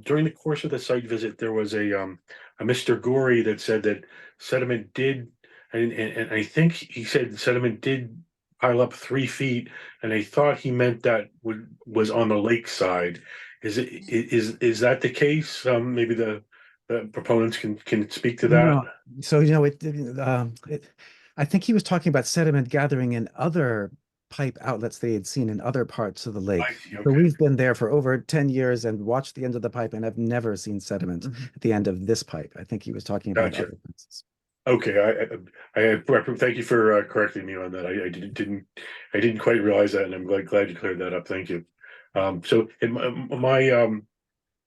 During the course of the site visit, there was a Mr. Gorey that said that sediment did, and I think he said sediment did pile up 3 feet, and I thought he meant that was on the lake side. Is that the case? Maybe the proponents can speak to that? No, so I think he was talking about sediment gathering in other pipe outlets they had seen in other parts of the lake. see, So okay. we've been there for over 10 years and watched the end of the pipe and have never seen sediment Mhm. at the end of this pipe. I think he was talking about Gotcha. other places. Okay, thank you for correcting me on that. I didn't quite realize that, and I'm glad you cleared that up. Thank you. So in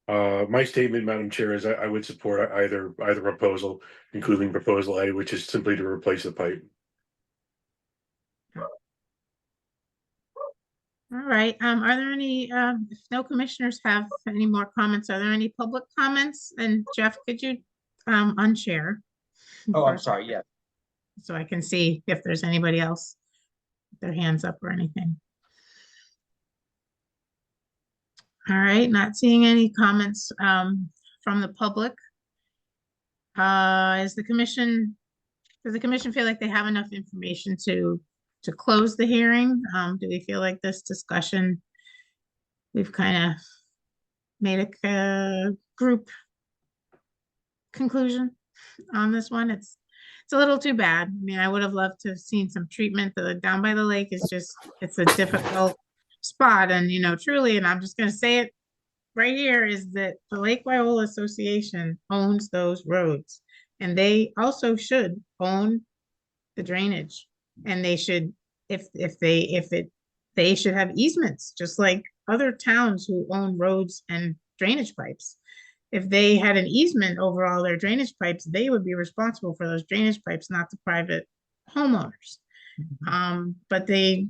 my statement, Madam Chair, is I would support either proposal, including proposal A, which is simply to replace the pipe. All right, are there any, if no commissioners have any more comments, are there any public comments? And Jeff, could you unshare? Oh, for I'm a sorry, second, yeah. So I can see if there's anybody else, with their hands up or anything. All right, not seeing any comments from the public. Does the commission feel like they have enough information to close the hearing? Do we feel like this discussion, we've kind of made a group conclusion on this one? It's a little too bad. I mean, I would have loved to have seen some treatment. Down by the lake is just, it's a difficult spot, and truly, and I'm just gonna say it right here, is that the Lake Wyola Association owns those roads, and they also should own the drainage, and they should, they should have easements, just like other towns who own roads and drainage pipes. If they had an easement over all their drainage pipes, they would be responsible for those drainage pipes, not the private homeowners. But they,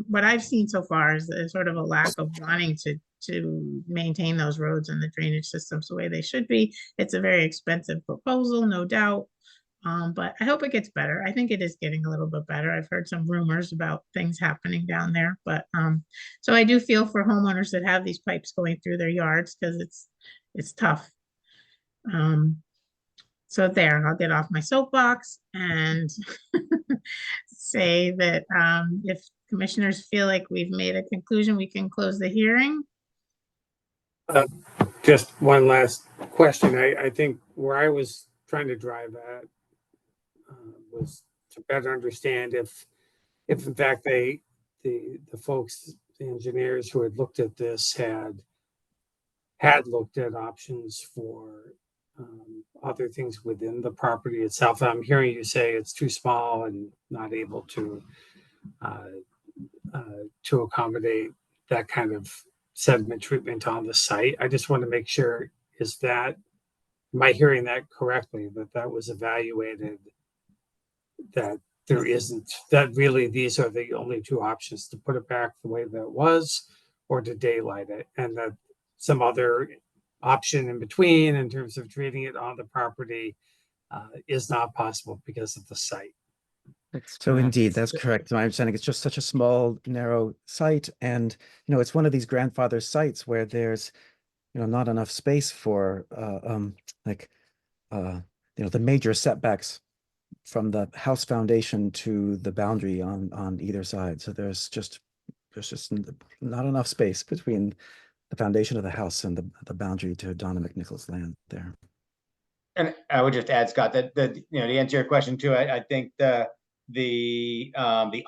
what I've seen so far is sort of a lack of wanting to maintain those roads and the drainage systems the way they should be. It's a very expensive proposal, no doubt. But I hope it gets better. I think it is getting a little bit better. I've heard some rumors about things happening down there, but so I do feel for homeowners that have these pipes going through their yards, because it's tough. So there, I'll get off my soapbox and say that if commissioners feel like we've made a conclusion, we can close the hearing. Just one last question. I think where I was trying to drive at was to better understand if in fact the folks, the engineers who had looked at this had looked at options for other things within the property itself. I'm hearing you say it's too small and not able to accommodate that kind of sediment treatment on the site. I just want to make sure, am I hearing that correctly, that was evaluated, that there isn't, that really these are the only two options, to put it back the way that it was or to daylight it, and that some other option in between in terms of treating it on the property is not possible because of the site? That's So correct. indeed, that's correct. My understanding, it's just such a small, narrow site, and it's one of these grandfather sites where there's not enough space for the major setbacks from the house foundation to the boundary on either side. So there's just not enough space between the foundation of the house and the boundary to Donna McNichol's land there. And I would just add, Scott, that to answer your question too, I think the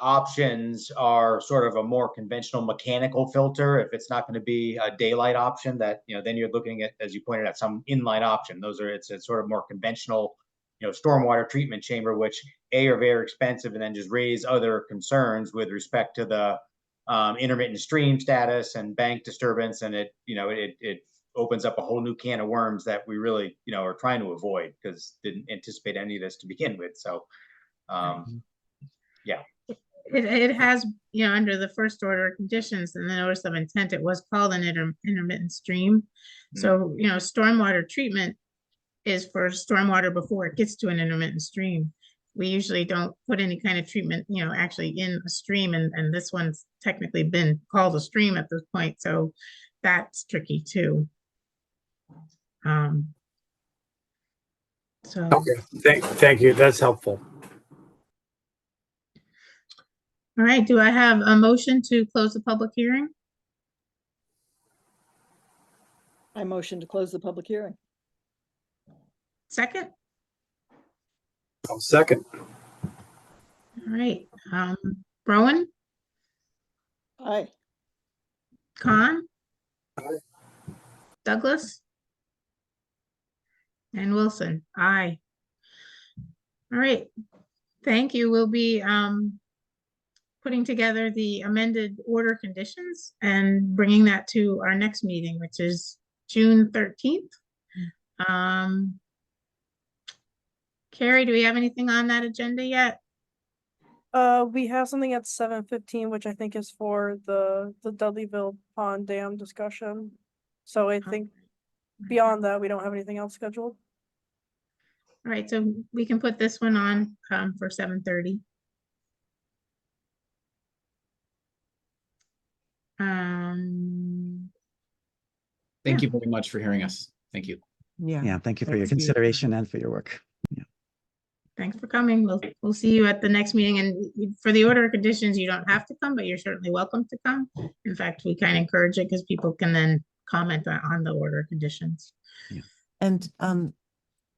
options are sort of a more conventional mechanical filter. If it's not going to be a daylight option, that then you're looking at, as you pointed out, some inline option. It's a sort of more conventional stormwater treatment chamber, which are very expensive, and then just raise other concerns with respect to the intermittent stream status and bank disturbance, and it opens up a whole new can of worms that we really are trying to avoid, because didn't anticipate any of this to begin with. So yeah, it has, under the first order of conditions and the notice of intent, it was called an intermittent stream. So stormwater treatment is for stormwater before it gets to an intermittent stream. We usually don't put any kind of treatment, actually in a stream, and this one's technically been called a stream at this point, so that's tricky too. So Okay, thank you. That's helpful. all right, do I have a motion to close the public hearing? I motion to close the public hearing. Second? I'll second. All right, Rowan, Aye. Con? Aye. Douglas? And Wilson, aye. All right, thank you. We'll be putting together the amended order conditions and bringing that to our next meeting, which is June 13th. Carrie, do we have anything on that agenda yet? We have something at 7:15, which I think is for the Dudleyville Pond Dam discussion. So I think beyond that, we don't have anything else scheduled. All right, so we can put this one on for 7:30. Thank Yeah. you very much for hearing us. Thank you. Yeah. Yeah, thank you for your Thanks for your consideration time. and for your work. Thanks for coming. We'll see you at the next meeting. And for the order of conditions, you don't have to come, but you're certainly welcome to come. In fact, we kind of encourage it because people can then comment on the order of conditions. And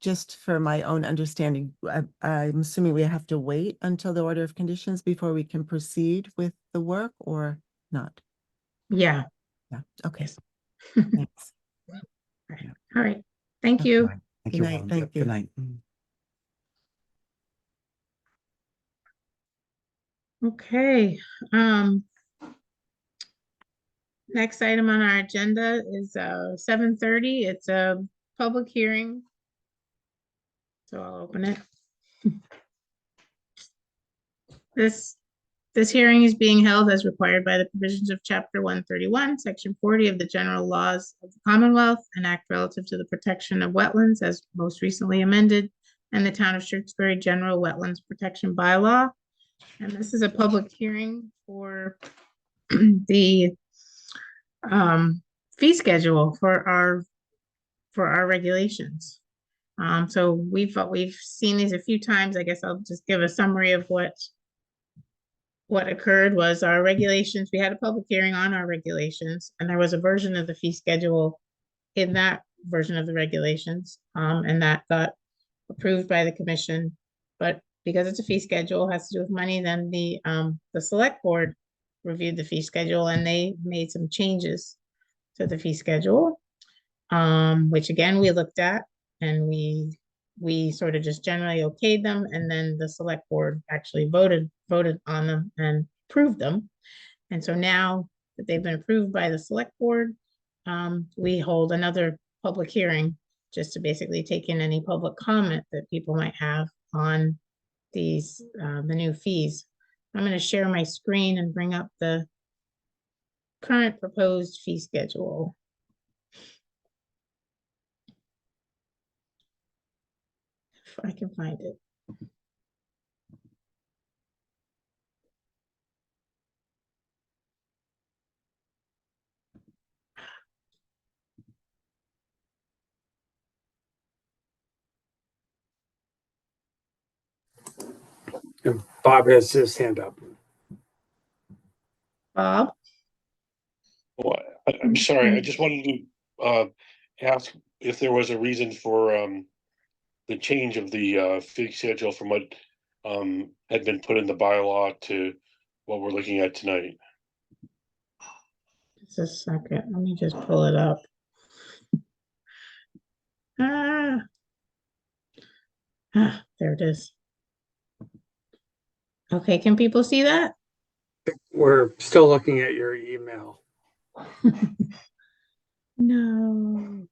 just for my own understanding, I'm assuming we have to wait until the order of conditions before we can proceed with the work or not? Yeah. Yeah, okay. All Thanks. right. Thank you. Thank Good you. night, all. thank you. Good night. Okay. Next item on our agenda is 7:30. It's a public hearing. So I'll open it. This hearing is being held as required by the provisions of Chapter 131, Section 40 of the General Laws of the Commonwealth, an act relative to the protection of wetlands as most recently amended, and the Town of Shutesbury General Wetlands Protection Bylaw. And this is a public hearing for the fee schedule for our regulations. So we've seen these a few times. I guess I'll just give a summary of what occurred was our regulations. We had a public hearing on our regulations, and there was a version of the fee schedule in that version of the regulations, and that got approved by the commission. But because it's a fee schedule, has to do with money, then the select board reviewed the fee schedule and they made some changes to the fee schedule, which again we looked at and we sort of just generally okayed them, and then the select board actually voted on them and approved them. And so now that they've been approved by the select board, we hold another public hearing just to basically take in any public comment that people might have on these the new fees. I'm going to share my screen and bring up the current proposed fee schedule. If I can find it. And Bob has his hand up. Bob? Well, I'm sorry, I just wanted to ask if there was a reason for the change of the fee schedule from what had been put in the bylaw to what we're looking at tonight. Just a second, let me just pull it up. There it is. Okay, can people see that? We're still looking at your email. No.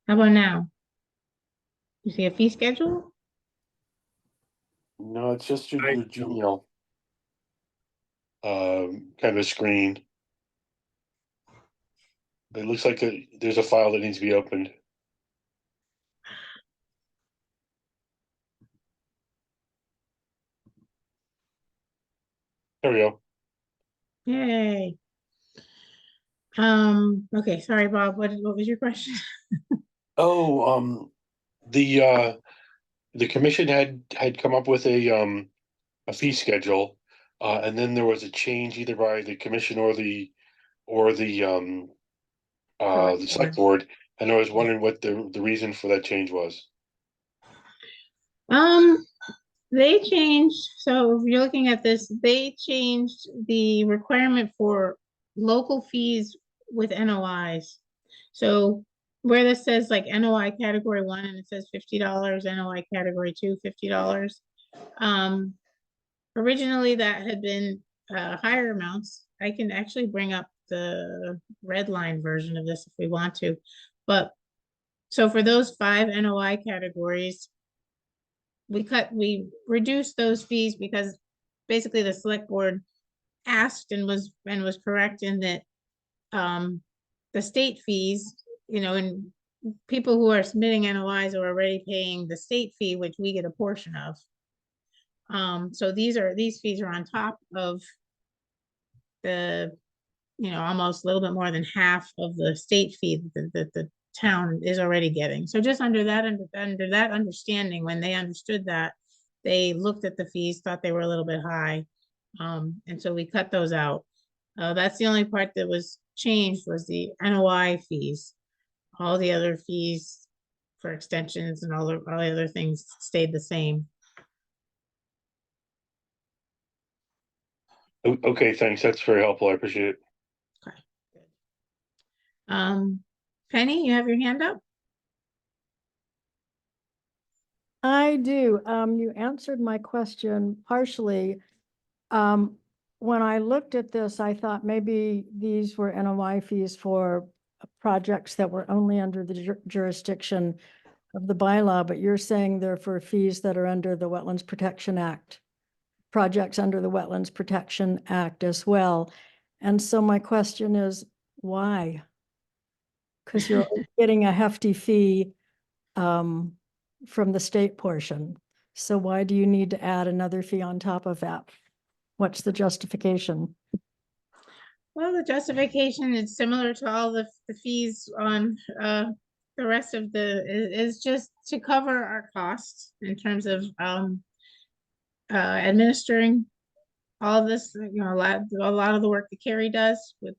How about now? You see a fee schedule? No, it's just your I- Gmail kind of screen. It looks like there's a file that needs to be opened. There we go. Yay. Okay, sorry, Bob, what was your question? Oh, the the commission had come up with a fee schedule, and then there was a change either by the commission or the the select board, and I was wondering what the reason for that change was. They changed, so if you're looking at this, they changed the requirement for local fees with NOIs. So where this says like NOI category 1 and it says $50, NOI category 2, $50. Originally that had been higher amounts. I can actually bring up the red line version of this if we want to. But so for those 5 NOI categories, we reduced those fees because basically the select board asked and was correct in that the state fees, and people who are submitting NOIs are already paying the state fee, which we get a portion of. So these fees are on top of the, almost a little bit more than half of the state fee that the town is already getting. So just under that understanding, when they understood that, they looked at the fees, thought they were a little bit high. And so we cut those out. That's the only part that was changed was the NOI fees. All the other fees for extensions and all the other things stayed the same. Okay, thanks. That's very helpful. I appreciate it. Okay, good. Penny, you have your hand up? I do. You answered my question partially. When I looked at this, I thought maybe these were NOI fees for projects that were only under the jurisdiction of the bylaw, but you're saying they're for fees that are under the Wetlands Protection Act, projects under the Wetlands Protection Act as well. And so my question is, why? Because you're getting a hefty fee from the state portion. So why do you need to add another fee on top of that? What's the justification? Well, the justification is similar to all the fees on the rest of is just to cover our costs in terms of administering all of this, a lot of the work that Carrie does with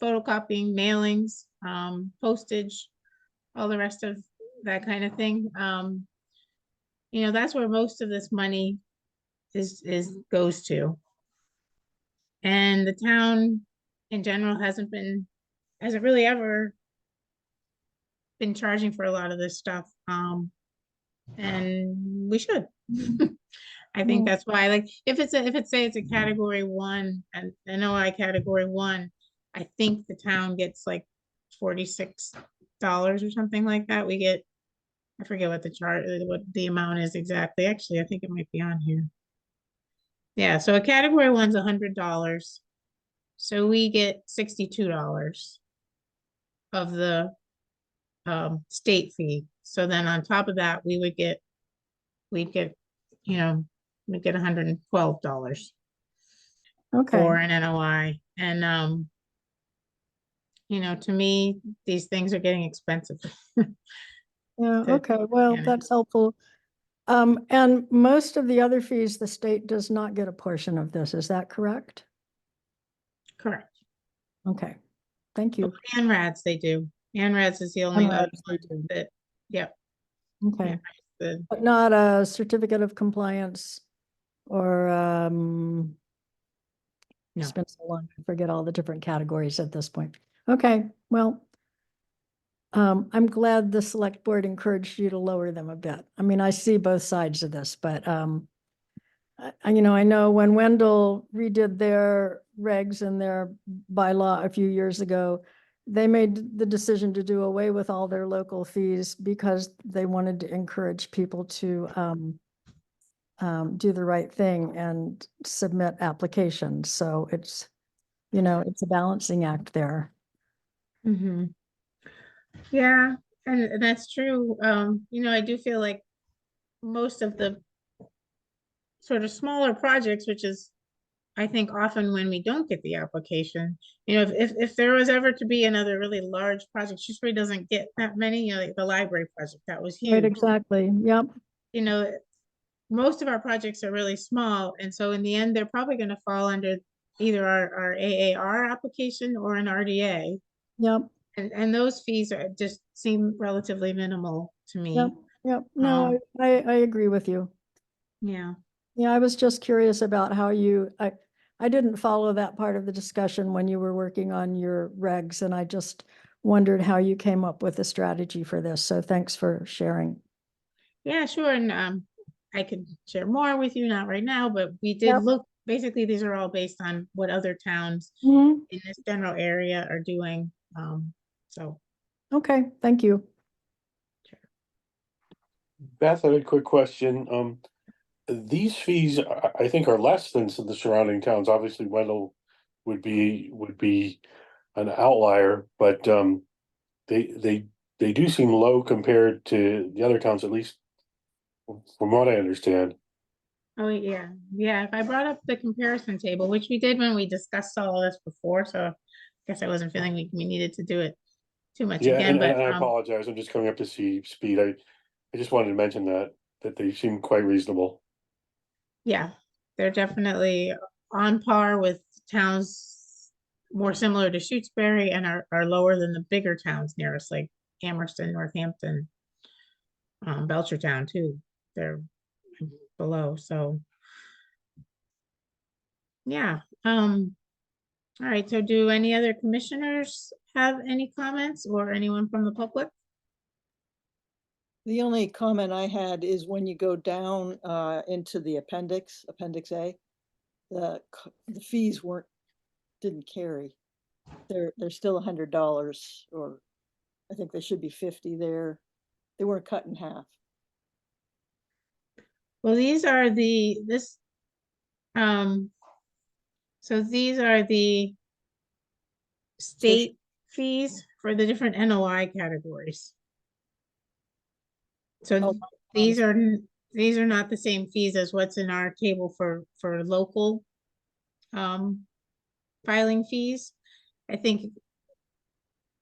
photocopying, mailings, postage, all the rest of that kind of thing. That's where most of this money goes to. And the town in general hasn't really ever been charging for a lot of this stuff. And we should. I think that's why, like, if it's a category 1 and NOI category 1, I think the town gets like $46 or something like that. We get, I forget what what the amount is exactly. Actually, I think it might be on here. Yeah, so a category 1's $100. So we get $62 of the state fee. So then on top of that, we'd get $112 for an NOI. And to me, these things are getting expensive. Yeah, okay, well, that's helpful. And most of the other fees, the state does not get a portion of this, is that correct? Correct. Okay, thank you. ANRADS, they do. ANRADS is the only one that, yep. Okay, but not a certificate of compliance or No. It's been so long, I forget all the different categories at this point. Okay, well, I'm glad the select board encouraged you to lower them a bit. I mean, I see both sides of this, but I know when Wendell redid their regs and their bylaw a few years ago, they made the decision to do away with all their local fees because they wanted to encourage people to do the right thing and submit applications. So it's, it's a balancing act there. Mm-hmm. Yeah, and that's true. I do feel like most of the sort of smaller projects, which is, I think, often when we don't get the application, if there was ever to be another really large project, Shutesbury doesn't get that many, like the library project, that was huge. Right, exactly. Yep. you know, most of our projects are really small, and so in the end, they're probably gonna fall under either our AAR application or an RDA. Yep, And those fees are just seem relatively minimal to me. yep, yep. No, Um, I agree with you. Yeah, Yeah, I was just curious about how I didn't follow that part of the discussion when you were working on your regs, and I just wondered how you came up with a strategy for this. So thanks for sharing. yeah, sure, and I could share more with you, not right now, but we did Yep. look, basically, these are all based on what other towns Mhm. in this general area are doing. So, Okay, thank you. Beth, I had a quick question. These fees, I think, are less than the surrounding towns. Obviously, Wendell would be an outlier, but they do seem low compared to the other towns, at least from what I understand. oh, yeah, yeah, if I brought up the comparison table, which we did when we discussed all of this before, so I guess I wasn't feeling we needed to do it too much Yeah, again, but and I apologize. I'm just coming up to see speed. I just wanted to mention that they seem quite reasonable. yeah, they're definitely on par with towns more similar to Shutesbury and are lower than the bigger towns near us, like Amherst, Northampton, Belchertown too. They're below, so yeah. All right, so do any other commissioners have any comments or anyone from the public? The only comment I had is when you go down into the appendix A, the fees didn't carry. They're still $100, or I think they should be 50 there. They weren't cut in half. Well, these are so these are the state fees for the different NOI categories. So Oh, these are not the same fees as what's in our table for local filing fees. I think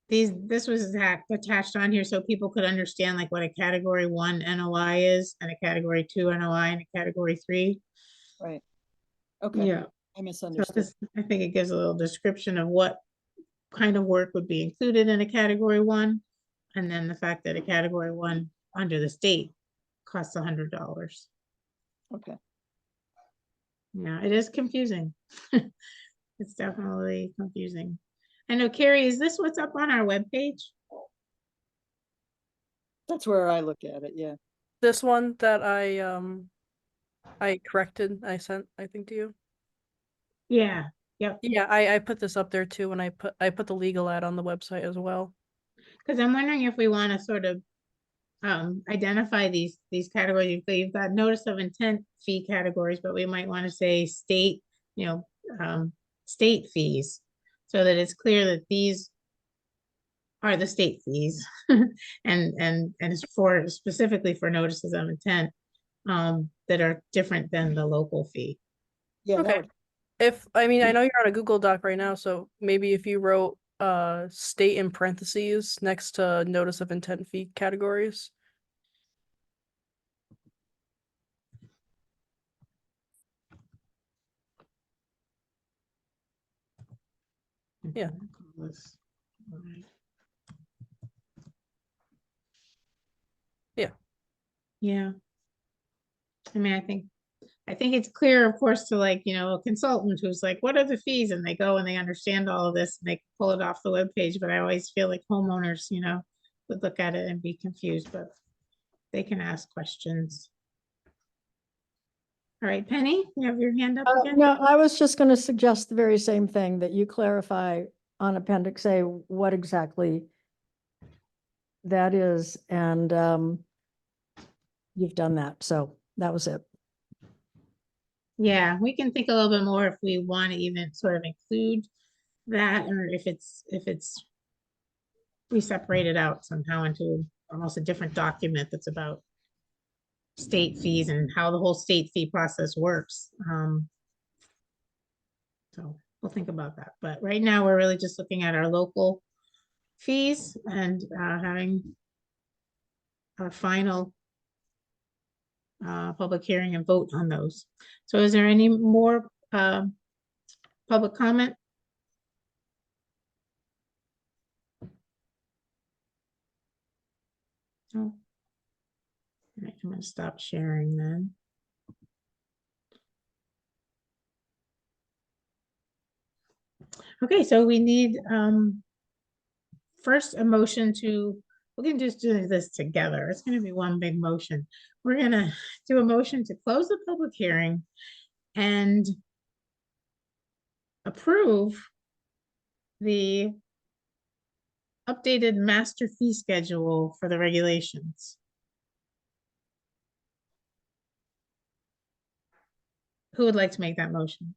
this was attached on here so people could understand like what a category 1 NOI is and a category 2 NOI and a category 3. Right. Okay. Yeah. I So misunderstood. I think it gives a little description of what kind of work would be included in a category 1, and then the fact that a category 1 under the state costs $100. Okay. Yeah, it is confusing. It's definitely confusing. I know, Carrie, is this what's up on our webpage? That's where I look at it, yeah. This one that I corrected, I sent, I think, to you. Yeah, yep. Yeah, I put this up there too, and I put the legal ad on the website as well. Because I'm wondering if we want to sort of identify these categories. You've got notice of intent fee categories, but we might want to say state, state fees, so that it's clear that these are the state fees and it's for specifically for notices of intent that are different than the local fee. Yeah, that Okay. would, I know you're on a Google Doc right now, so maybe if you wrote state in parentheses next to notice of intent fee categories. Yeah. Yeah. Yeah. I mean, I think it's clear, of course, to like, a consultant who's like, what are the fees? And they go and they understand all of this and they can pull it off the webpage. But I always feel like homeowners, would look at it and be confused, but they can ask questions. All right, Penny, you have your hand up again? no, I was just going to suggest the very same thing, that you clarify on Appendix A what exactly that is, and you've done that, so that was it. Yeah, we can think a little bit more if we want to even sort of include that, or if we separate it out somehow into almost a different document that's about state fees and how the whole state fee process works. So we'll think about that. But right now, we're really just looking at our local fees and having our final public hearing and vote on those. So is there any more public comment? No. All right, I'm gonna stop sharing then. Okay, so we need first a motion to, we can just do this together. It's gonna be one big motion. We're gonna do a motion to close the public hearing and approve the updated master fee schedule for the regulations. Who would like to make that motion?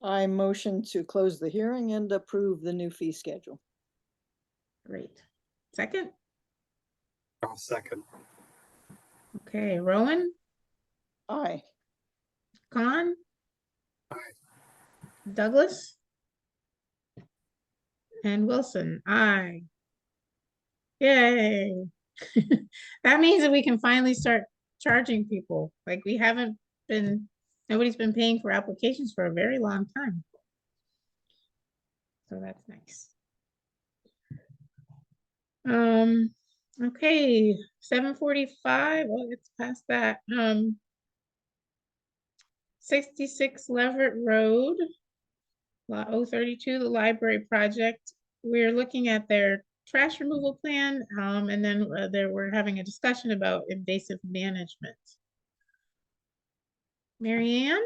I motion to close the hearing and approve the new fee schedule. Great. Second? I'll second. Okay, Rowan, Aye. Khan? Aye. Douglas? And Wilson, aye. Yay. That means that we can finally start charging people. Like we haven't been, nobody's been paying for applications for a very long time. So that's nice. Okay, 7:45. Well, it's past that. 66 Leverett Road, Lot 032, the library project. We're looking at their trash removal plan, and then we're having a discussion about invasive management. Mary Ann?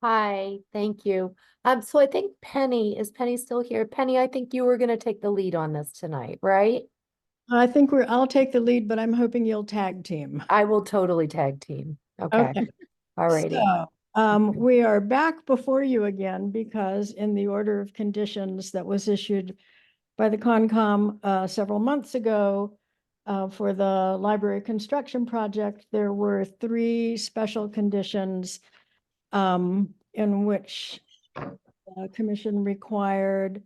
Hi, thank you. So I think is Penny still here? Penny, I think you were gonna take the lead on this tonight, right? I think I'll take the lead, but I'm hoping you'll tag team. I will totally tag team. Okay, Okay. alrighty. So, we are back before you again because in the order of conditions that was issued by the Concom several months ago for the library construction project, there were 3 special conditions in which the commission required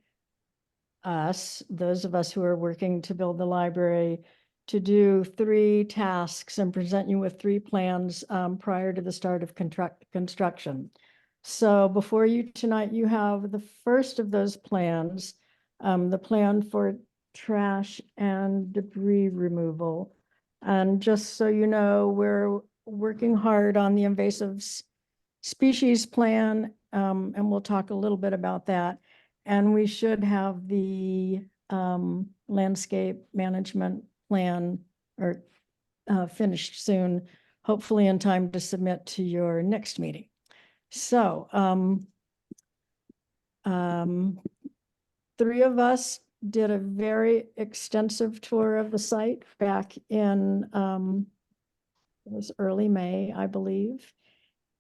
us, those of us who are working to build the library, to do 3 tasks and present you with 3 plans prior to the start of construction. So before you tonight, you have the first of those plans, the plan for trash and debris removal. And just so you know, we're working hard on the invasive species plan, and we'll talk a little bit about that. And we should have the landscape management plan or finished soon, hopefully in time to submit to your next meeting. So 3 of us did a very extensive tour of the site back in it was early May, I believe.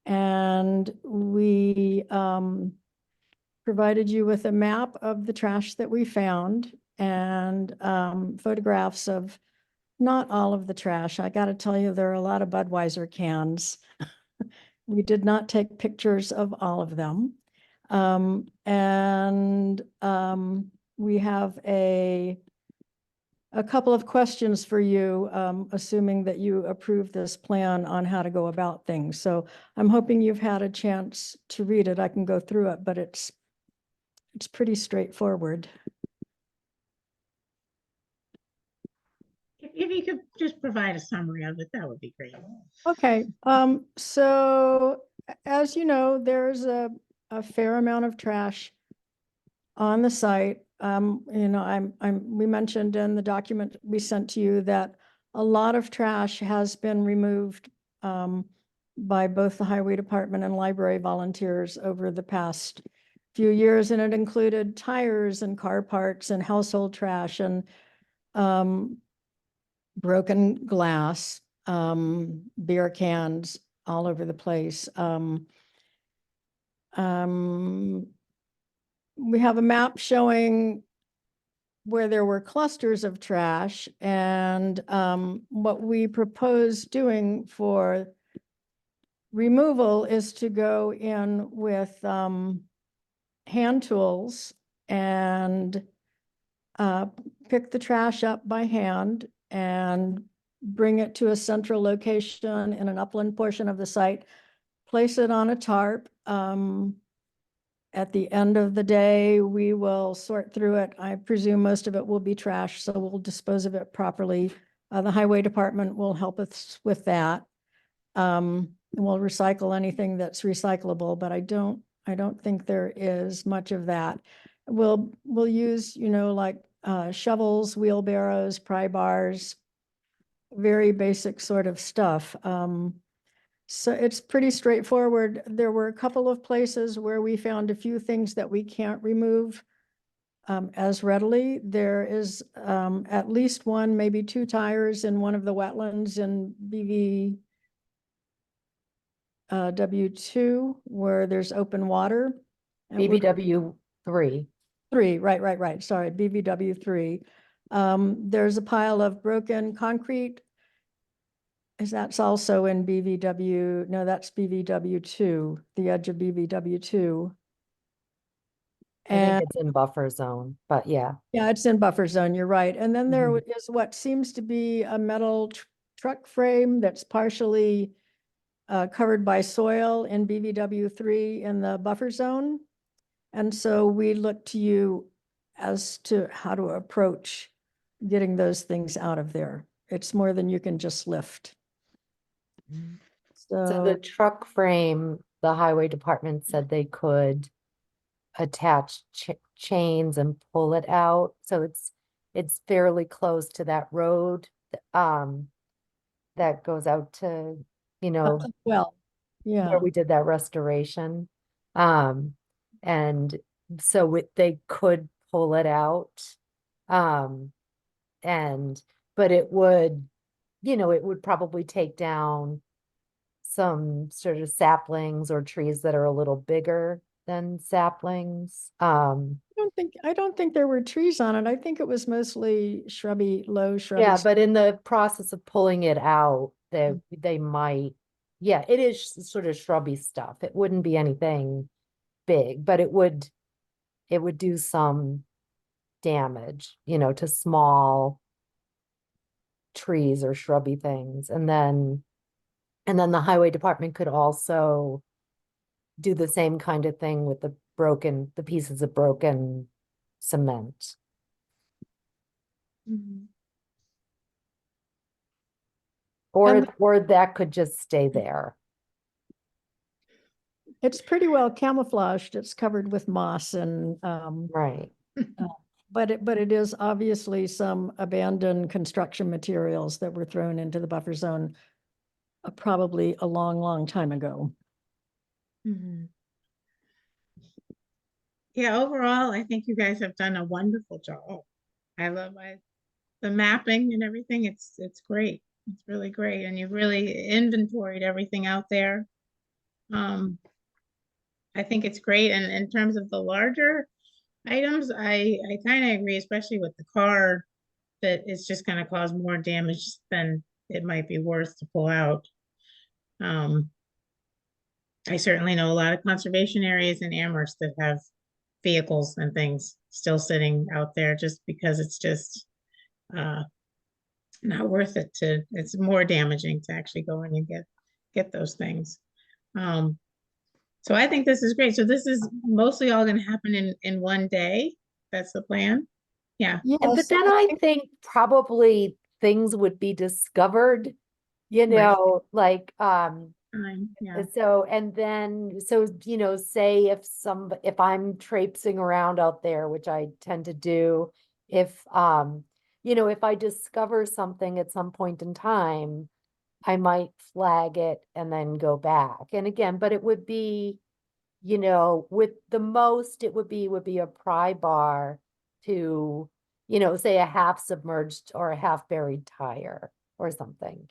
And we provided you with a map of the trash that we found and photographs of not all of the trash. I got to tell you, there are a lot of Budweiser cans. We did not take pictures of all of them. We have a couple of questions for you, assuming that you approve this plan on how to go about things. So I'm hoping you've had a chance to read it. I can go through it, but it's pretty straightforward. If you could just provide a summary of it, that would be great. Okay, so as you know, there's a fair amount of trash on the site. You know, we mentioned in the document we sent to you that a lot of trash has been removed by both the highway department and library volunteers over the past few years, and it included tires and car parts and household trash and broken glass, beer cans all over the place. We have a map showing where there were clusters of trash, and what we propose doing for removal is to go in with hand tools and pick the trash up by hand and bring it to a central location in an upland portion of the site, place it on a tarp. At the end of the day, we will sort through it. I presume most of it will be trash, so we'll dispose of it properly. The highway department will help us with that. And we'll recycle anything that's recyclable, but I don't think there is much of that. We'll use, like shovels, wheelbarrows, pry bars, very basic sort of stuff. So it's pretty straightforward. There were a couple of places where we found a few things that we can't remove as readily. There is at least one, maybe two tires in one of the wetlands in BVW2 where there's open water. And we're- BBW3. 3, right. Sorry, BVW3. There's a pile of broken concrete. That's also in BVW, no, that's BVW2, the edge of BVW2. I think And it's in buffer zone, but yeah. yeah, it's in buffer zone, you're right. And then there Mhm. is what seems to be a metal truck frame that's partially covered by soil in BVW3 in the buffer zone. And so we look to you as to how to approach getting those things out of there. It's more than you can just lift. So the truck frame, the highway department said they could attach chains and pull it out. So it's fairly close to that road that goes out to, Well, where yeah. we did that restoration. And so they could pull it out. But it would, it would probably take down some sort of saplings or trees that are a little bigger than saplings. I don't think there were trees on it. I think it was mostly low shrubby. Yeah, but in the process of pulling it out, they might, yeah, it is sort of shrubby stuff. It wouldn't be anything big, but it would do some damage, to small trees or shrubby things. And then the highway department could also do the same kind of thing with the pieces of broken cement. Or that could just stay there. It's pretty well camouflaged. It's covered with moss and Right. but it is obviously some abandoned construction materials that were thrown into the buffer zone probably a long time ago. Yeah, overall, I think you guys have done a wonderful job. I love the mapping and everything. It's great. It's really great. And you've really inventoried everything out there. I think it's great. And in terms of the larger items, I kind of agree, especially with the car, that it's just going to cause more damage than it might be worth to pull out. I certainly know a lot of conservation areas in Amherst that have vehicles and things still sitting out there just because it's just not worth it it's more damaging to actually go in and get those things. So I think this is great. So this is mostly all going to happen in one day. That's the plan. Yeah. Yes, But then I think probably things would be discovered, like Yeah. so, and then say if I'm traipsing around out there, which I tend to do, if I discover something at some point in time, I might flag it and then go back. And again, but it would be, with the most it would be a pry bar to, say a half submerged or a half buried tire or something,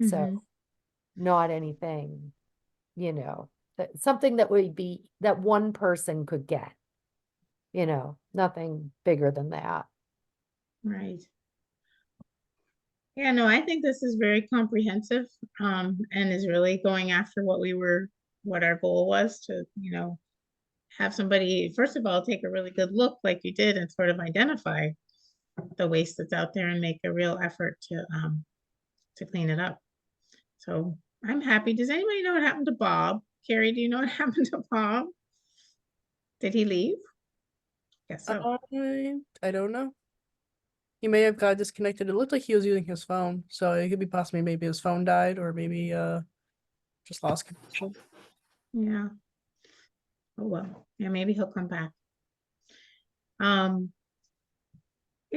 so not anything, something that would be that one person could get, nothing bigger than that. Right. Yeah, no, I think this is very comprehensive, and is really going after what our goal was to, have somebody, first of all, take a really good look like you did and sort of identify the waste that's out there and make a real effort to clean it up. So I'm happy. Does anybody know what happened to Bob? Carrie, do you know what happened to Bob? Did he leave? Guess so. I don't know. He may have got disconnected. It looked like he was using his phone, so it could be possibly maybe his phone died or maybe just lost connection. Yeah. Oh well. Yeah, maybe he'll come back. Yeah,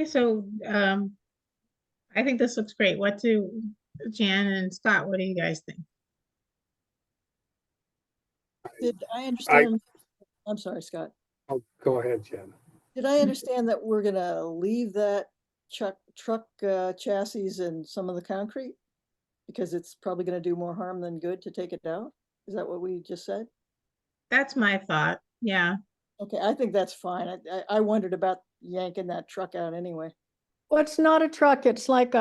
so I think this looks great. What do Jan and Scott, what do you guys think? Did I understand? I'm sorry, Scott. Oh, go ahead, Jen. Did I understand that we're gonna leave that truck chassis and some of the concrete? Because it's probably gonna do more harm than good to take it out? Is that what we just said? That's my thought. Yeah. Okay, I think that's fine. I wondered about yanking that truck out anyway. Well, it's not a truck, it's like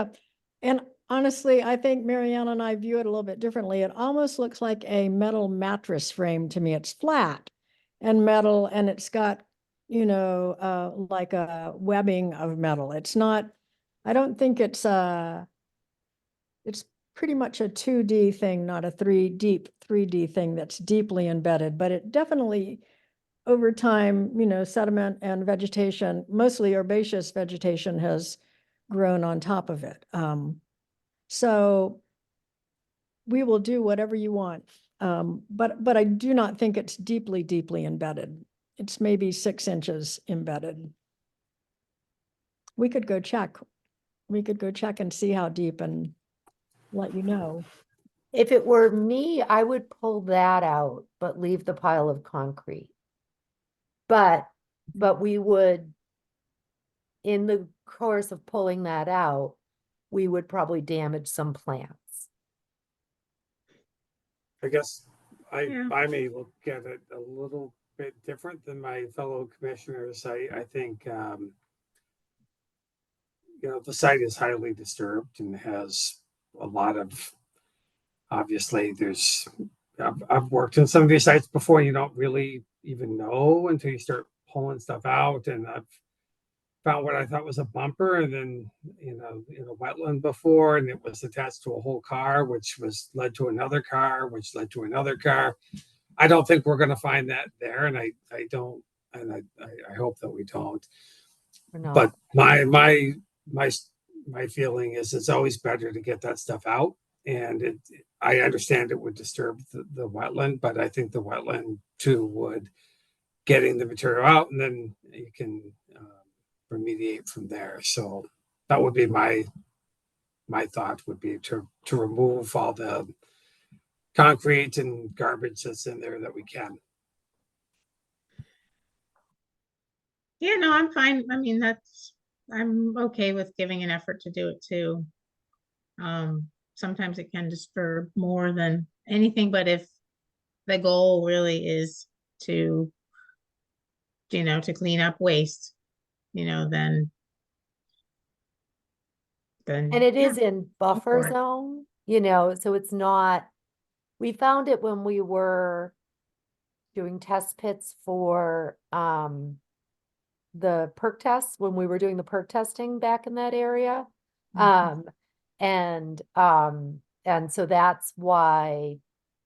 and honestly, I think Marianne and I view it a little bit differently. It almost looks like a metal mattress frame to me. It's flat and metal, and it's got, like a webbing of metal. It's not, I don't think it's pretty much a 2D thing, not a 3D thing that's deeply embedded, but it definitely over time, sediment and vegetation, mostly herbaceous vegetation, has grown on top of it. So we will do whatever you want. But I do not think it's deeply embedded. It's maybe 6 inches embedded. We could go check. We could go check and see how deep and let you know. If it were me, I would pull that out, but leave the pile of concrete. But we would, in the course of pulling that out, we would probably damage some plants. I guess Yeah. I may look at it a little bit different than my fellow commissioners. I think, the site is highly disturbed and has a lot of, obviously I've worked in some of these sites before. You don't really even know until you start pulling stuff out. And I've found what I thought was a bumper, and then in a wetland before, and it was attached to a whole car, which led to another car, which led to another car. I don't think we're going to find that there, and I don't, and I hope that we don't. But my feeling is it's always better to get that stuff out. And I understand it would disturb the wetland, but I think the wetland too would, getting the material out, and then you can remediate from there. So that would be my thought, would be to remove all the concrete and garbage that's in there that we can. Yeah, no, I'm fine. I mean, I'm okay with giving an effort to do it too. Sometimes it can disturb more than anything, but if the goal really is to clean up waste, then And it yeah, is in for buffer it. zone, so it's not, we found it when we were doing test pits for the perk tests, when we were doing the perk testing back in that area. Mhm. And so that's why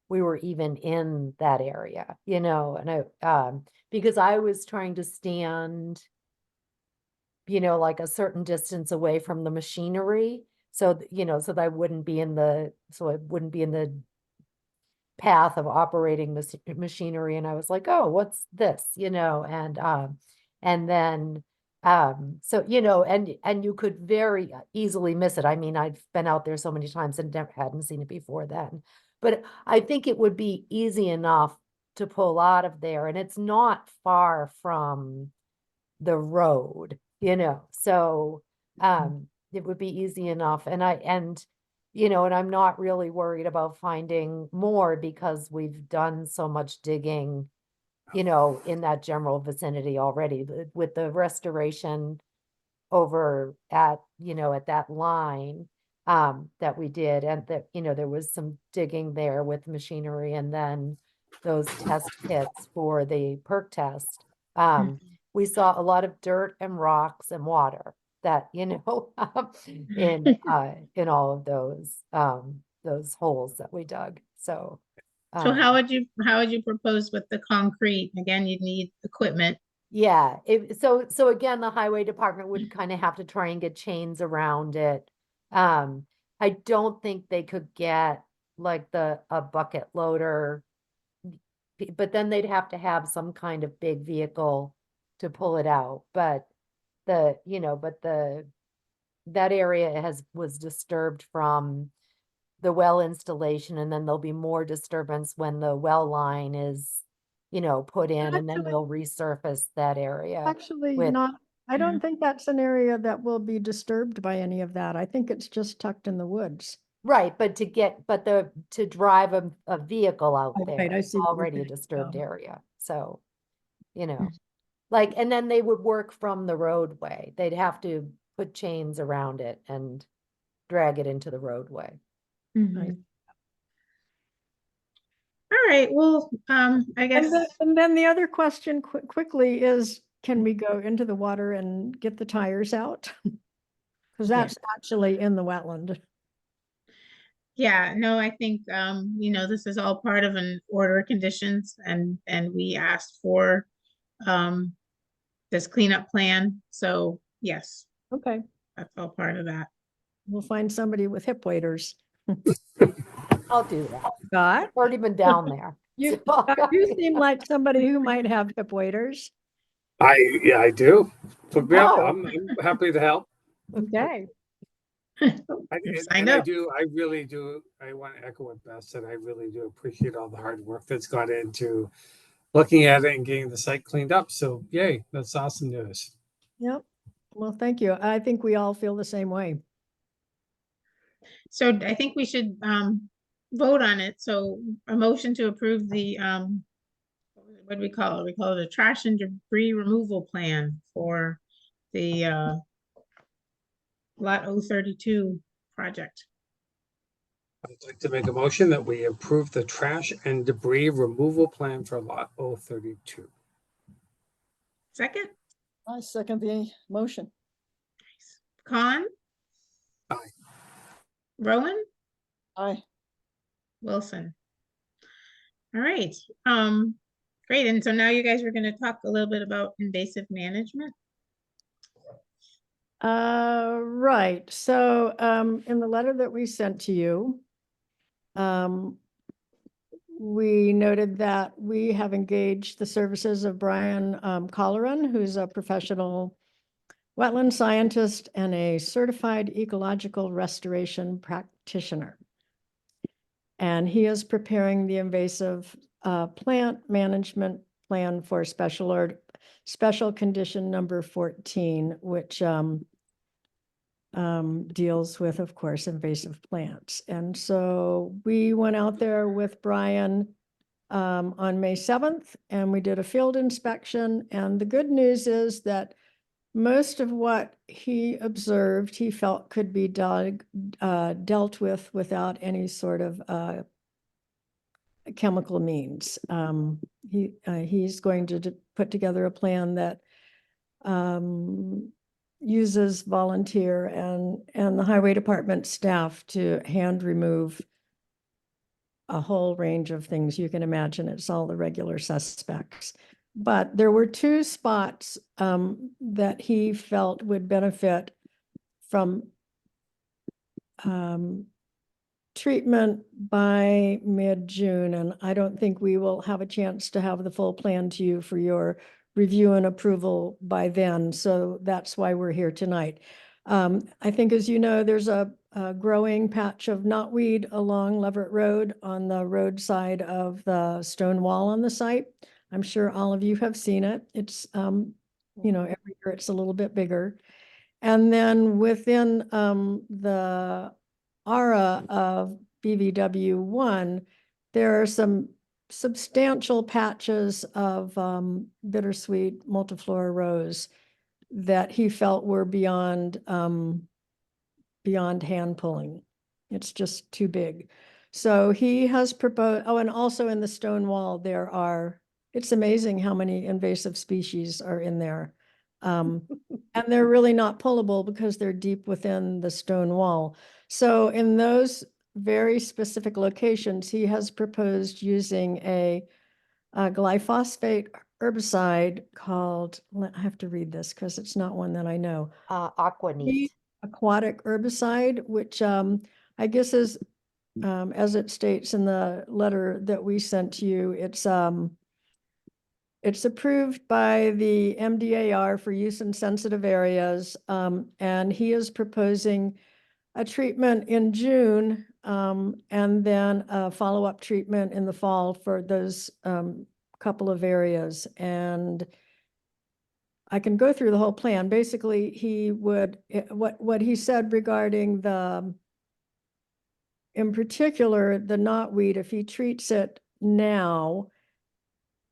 we were even in that area, and because I was trying to stand, like a certain distance away from the machinery. So, so that I wouldn't be in the path of operating machinery. And I was like, oh, what's this, and then, so, and you could very easily miss it. I mean, I've been out there so many times and hadn't seen it before then, but I think it would be easy enough to pull out of there, and it's not far from the road, so, it would be easy enough. And I'm not really worried about finding more, because we've done so much digging, in that general vicinity already with the restoration over at that line that we did. And that, there was some digging there with machinery, and then those test pits for the perk test. We saw a lot of dirt and rocks and water. that, in all of those holes that we dug. So, So um, how would you propose with the concrete? Again, you'd need equipment. yeah, so again, the highway department would kind of have to try and get chains around it. I don't think they could get like a bucket loader. But then they'd have to have some kind of big vehicle to pull it out. But that area was disturbed from the well installation, and then there'll be more disturbance when the well line is, put in, and then Actually- we'll resurface that area. Actually, with- not, I Yeah. don't think that's an area that will be disturbed by any of that. I think it's just tucked in the woods. Right, but to drive a vehicle out Oh, there, right, I it's see what you're already a saying. disturbed Oh. area, so, like, and then they would work from the roadway. They'd have to put chains around it and drag it into the roadway. Mhm. All right, well, I guess, And then the other question quickly is, can we go into the water and get the tires out? Because Yeah. that's actually in the wetland. yeah, no, I think, this is all part of an order of conditions, and we asked for this cleanup plan, so yes, Okay, that's all part of that. we'll find somebody with hip waders. I'll do that. Scott, I've already been down there. you, so- Scott, you seem like somebody who might have hip waders. Yeah, I do. Put me up. Oh. I'm happy to help. Okay, I And know. I really do. I want to echo what Beth said. I really do appreciate all the hard work that's gone into looking at it and getting the site cleaned up. So yay, that's awesome news. yep. Well, thank you. I think we all feel the same way. So I think we should vote on it. So a motion to approve the what do we call it? We call it a trash and debris removal plan for the lot 032 project. I'd like to make a motion that we approve the trash and debris removal plan for lot 032. Second, I second the motion. Con? Aye. Rowan? Aye. Wilson. All right, great. And so now you guys are gonna talk a little bit about invasive management. Right. So, in the letter that we sent to you, we noted that we have engaged the services of Brian Colleran, who's a professional wetland scientist and a certified ecological restoration practitioner. And he is preparing the invasive plant management plan for special condition number 14, which deals with, of course, invasive plants. And so we went out there with Brian on May 7th, and we did a field inspection. And the good news is that most of what he observed, he felt could be dealt with without any sort of chemical means. He's going to put together a plan that uses volunteer and the highway department staff to hand remove a whole range of things you can imagine. It's all the regular suspects. But there were two spots that he felt would benefit from treatment by mid-June, and I don't think we will have a chance to have the full plan to you for your review and approval by then. So that's why we're here tonight. I think, as you know, there's a growing patch of knotweed along Leverett Road on the roadside of the stone wall on the site. I'm sure all of you have seen it. It's, every year it's a little bit bigger. And then within the ARA of BVW1, there are some substantial patches of bittersweet multiflora rose that he felt were beyond hand pulling. It's just too big. So he has proposed, and also in the stone wall, it's amazing how many invasive species are in there. And they're really not pullable because they're deep within the stone wall. So in those very specific locations, he has proposed using a glyphosate herbicide called, I have to read this because it's not one that I know. Aquaneat. Aquatic herbicide, which I guess is, as it states in the letter that we sent to you, it's approved by the MDAR for use in sensitive areas, and he is proposing a treatment in June, and then a follow-up treatment in the fall for those couple of areas. And I can go through the whole plan. Basically, he would, what he said regarding in particular, the knotweed, if he treats it now,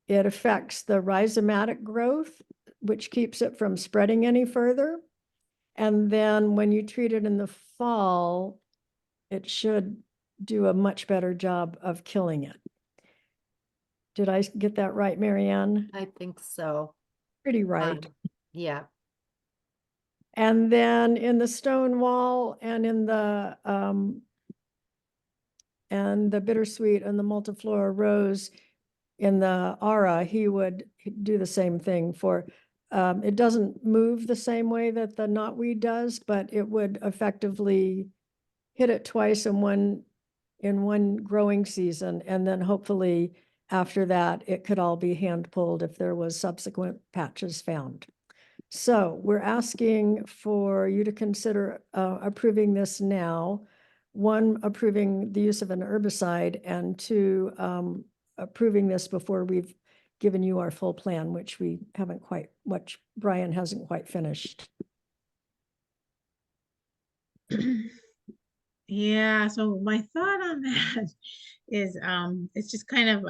it affects the rhizomatic growth, which keeps it from spreading any further. And then when you treat it in the fall, it should do a much better job of killing it. Did I get that right, Marianne? I think so. Pretty right. Yeah. And then in the stone wall and in the bittersweet and the multiflora rose in the aura, he would do the same thing for, it doesn't move the same way that the knotweed does, but it would effectively hit it twice in one growing season. And then hopefully after that, it could all be hand pulled if there was subsequent patches found. So we're asking for you to consider approving this now. One, approving the use of an herbicide, and two, approving this before we've given you our full plan, which Brian hasn't quite finished. Yeah, so my thought on that is it's just kind of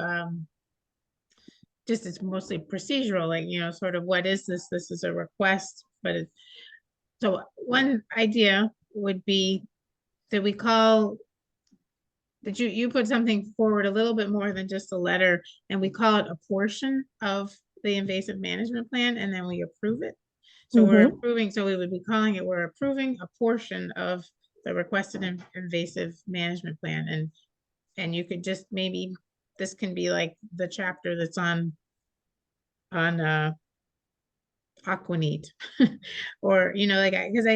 just it's mostly procedural, like, sort of what is this? This is a request, but so one idea would be that we call that you put something forward a little bit more than just a letter, and we call it a portion of the invasive management plan, and then we approve it. So we're approving, so we would be calling it, we're approving a portion of the requested invasive management plan. And you could just maybe, this can be like the chapter that's on Aquaneat or, like, because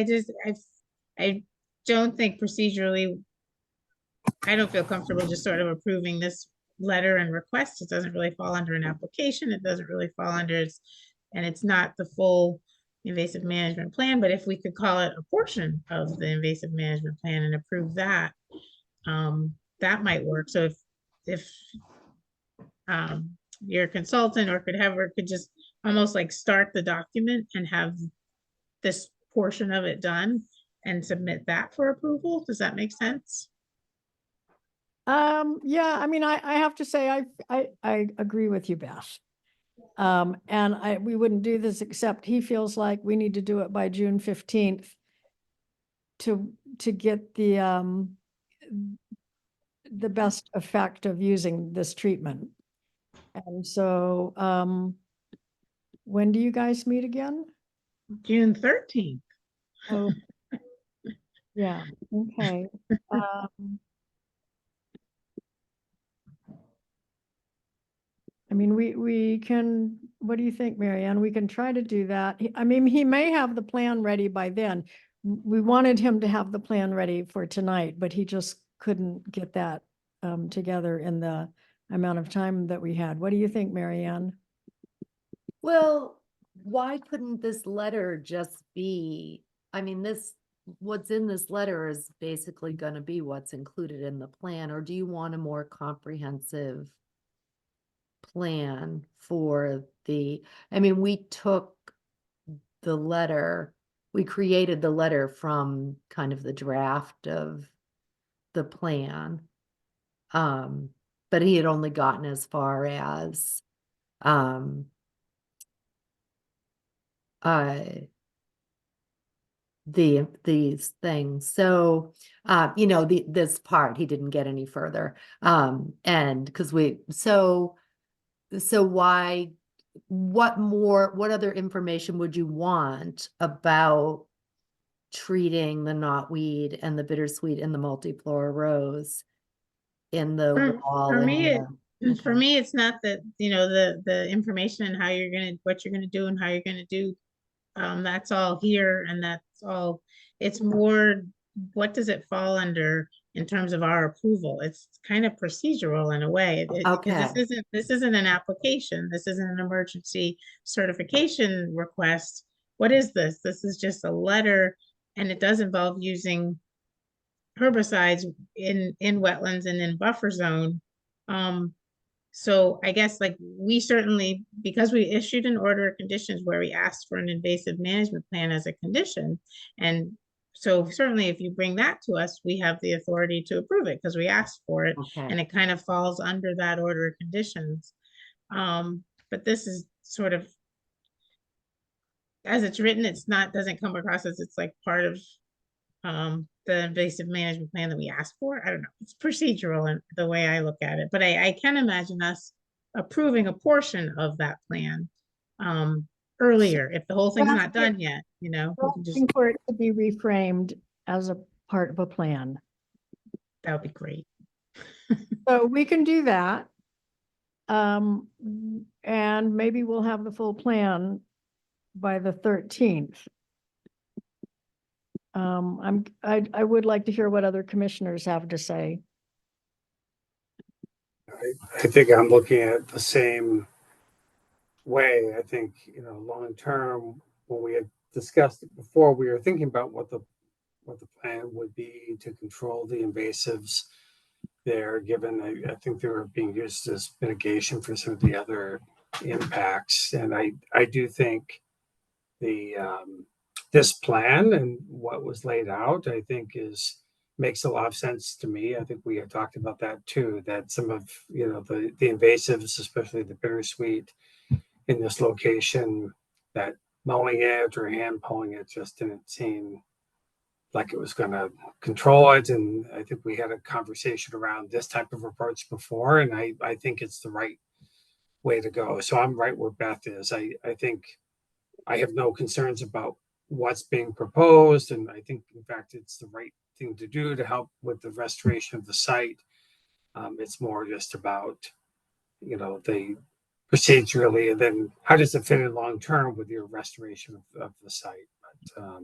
I don't think procedurally, I don't feel comfortable just sort of approving this letter and request. It doesn't really fall under an application. It doesn't really fall under and it's not the full invasive management plan. But if we could call it a portion of the invasive management plan and approve that, that might work. So if your consultant or could just almost like start the document and have this portion of it done and submit that for approval. Does that make sense? Yeah, I mean, I have to say, I agree with you, Beth. And we wouldn't do this, except he feels like we need to do it by June 15th to get the best effect of using this treatment. And so, when do you guys meet again? June 13th. Oh, yeah, okay. I mean, we can, what do you think, Marianne? We can try to do that. I mean, he may have the plan ready by then. We wanted him to have the plan ready for tonight, but he just couldn't get that together in the amount of time that we had. What do you think, Marianne? Well, why couldn't this letter just be, I mean, what's in this letter is basically going to be what's included in the plan, or do you want a more comprehensive plan for I mean, we took the letter, we created the letter from kind of the draft of the plan. But he had only gotten as far as these things. So this part he didn't get any further. And because so why what other information would you want about treating the knotweed and the bittersweet and the multiflora rose in the wall? For and me, for okay. me, it's not that, the information and what you're gonna do and how you're gonna do. That's all here and that's all, it's more, what does it fall under in terms of our approval? It's kind of procedural in a way. Because Okay. this isn't an application. This isn't an emergency certification request. What is this? This is just a letter, and it does involve using herbicides in wetlands and in buffer zone. So I guess like we certainly, because we issued an order of conditions where we asked for an invasive management plan as a condition. And so certainly if you bring that to us, we have the authority to approve it because we asked for it. Okay. And it kind of falls under that order of conditions. But this is sort of, as it's written, doesn't come across as it's like part of the invasive management plan that we asked for. I don't know. It's procedural in the way I look at it, but I can imagine us approving a portion of that plan earlier if the whole thing's Well, not done yet, we can just, Asking for it to be reframed as a part of a plan. that would be great. So we can do that. And maybe we'll have the full plan by the 13th. I would like to hear what other commissioners have to say. I think I'm looking at it the same way. I think, long term, when we had discussed it before, we were thinking about what the plan would be to control the invasives there, given I think they were being used as mitigation for some of the other impacts. And I do think the this plan and what was laid out, I think makes a lot of sense to me. I think we had talked about that too, that some of, the invasives, especially the bittersweet in this location, that mowing it or hand pulling it just didn't seem like it was going to control it. And I think we had a conversation around this type of approach before, and I think it's the right way to go. So I'm right where Beth is. I think I have no concerns about what's being proposed, and I think, in fact, it's the right thing to do to help with the restoration of the site. It's more just about, the procedurally, and then how does it fit in long term with your restoration of the site. But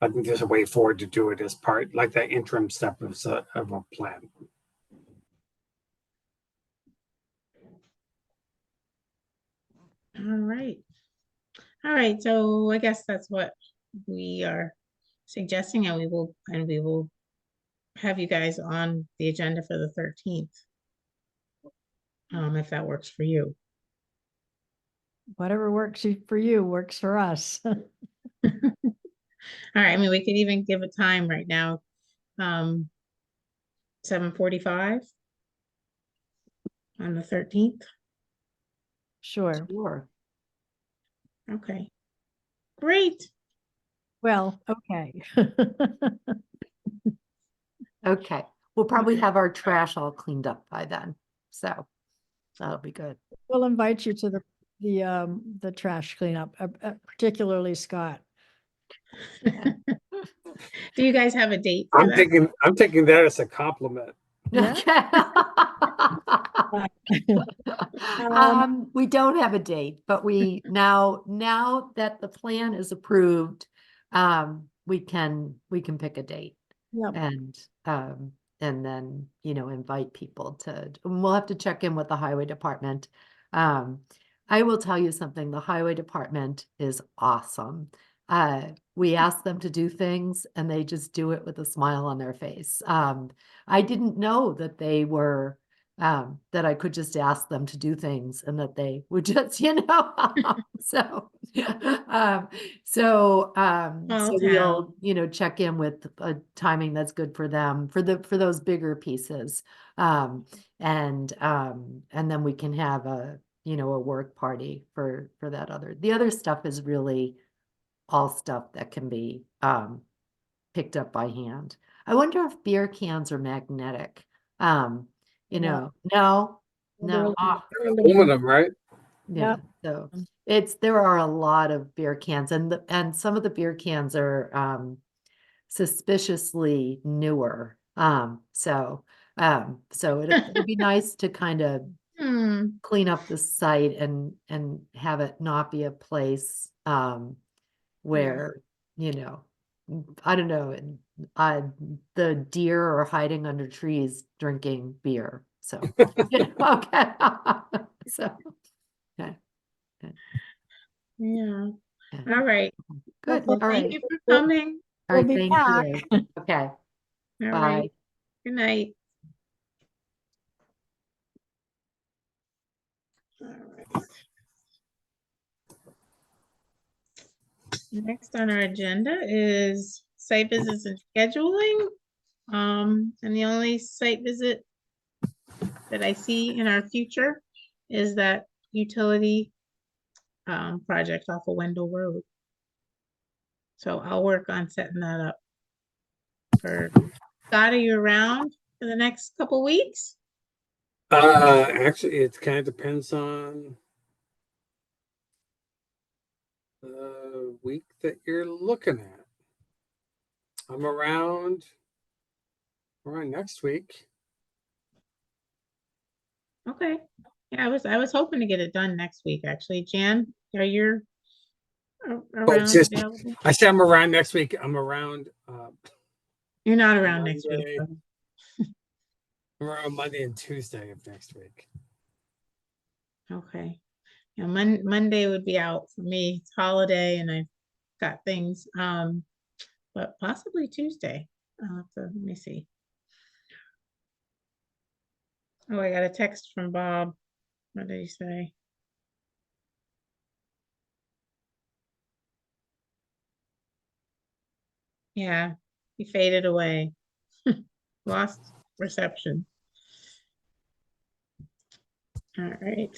I think there's a way forward to do it as part, like that interim step of a plan. All right. All right. So I guess that's what we are suggesting, and we will have you guys on the agenda for the 13th. If that works for you. Whatever works for you works for us. All right, we could even give a time right now, 7:45 on the 13th. Sure. Sure. Okay, great. Well, okay. Okay. We'll probably have our trash all cleaned up by then. So that'll be good. We'll invite you to the trash cleanup, particularly Scott. Do you guys have a date for I'm that? taking that as a compliment. Yeah. We don't have a date, but now that the plan is approved, we can pick a date. Yep. And then, invite people and we'll have to check in with the highway department. I will tell you something, the highway department is awesome. We ask them to do things and they just do it with a smile on their face. I didn't know that they were, that I could just ask them to do things and that they would just, so we'll, check in with a timing that's good for them for those bigger pieces. And then we can have a work party for that the other stuff is really all stuff that can be picked up by hand. I wonder if beer cans are magnetic. No. Aluminum, right? Yeah, Yeah. so there are a lot of beer cans and some of the beer cans are suspiciously newer. So it'd be nice to kind of clean up the site and have it not be a place where, I don't know, the deer are hiding under trees drinking beer. So, okay. So, okay. Yeah. Yeah. All right. Good. Well, All thank right. you for coming. All We'll right. be Thank back. you. Okay. All Bye. right. Good night. All right. Next on our agenda is site visits and scheduling. And the only site visit that I see in our future is that utility project off of Wendell Road. So I'll work on setting that up for Scott. Are you around for the next couple weeks? Actually, it kind of depends on the week that you're looking at. I'm around next week. Okay. Yeah, I was hoping to get it done next week, actually. Jan, are you around Just available? I say I'm around next week. I'm around You're not around next week. Monday. though. I'm around Monday and Tuesday of next week. Okay. Yeah, Monday would be out for me. It's holiday and I've got things. But possibly Tuesday. I'll have to, let me see. Oh, I got a text from Bob. What did he say? Yeah, he faded away. Lost reception. All right.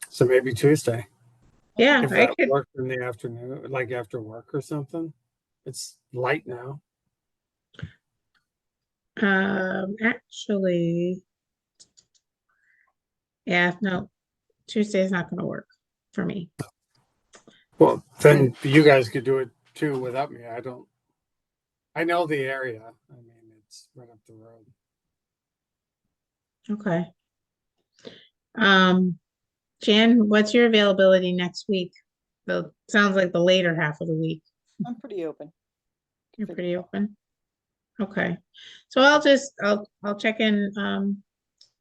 So maybe Tuesday. Yeah, If I that could. worked in the afternoon, like after work or something. It's light now. Actually, yeah, no, Tuesday's not gonna work for me. Well, then you guys could do it too without me. I know the area. I mean, it's right up the road. Okay. Jan, what's your availability next week? Sounds like the later half of the week. I'm pretty open. You're Figure pretty it out. open. Okay. So I'll check in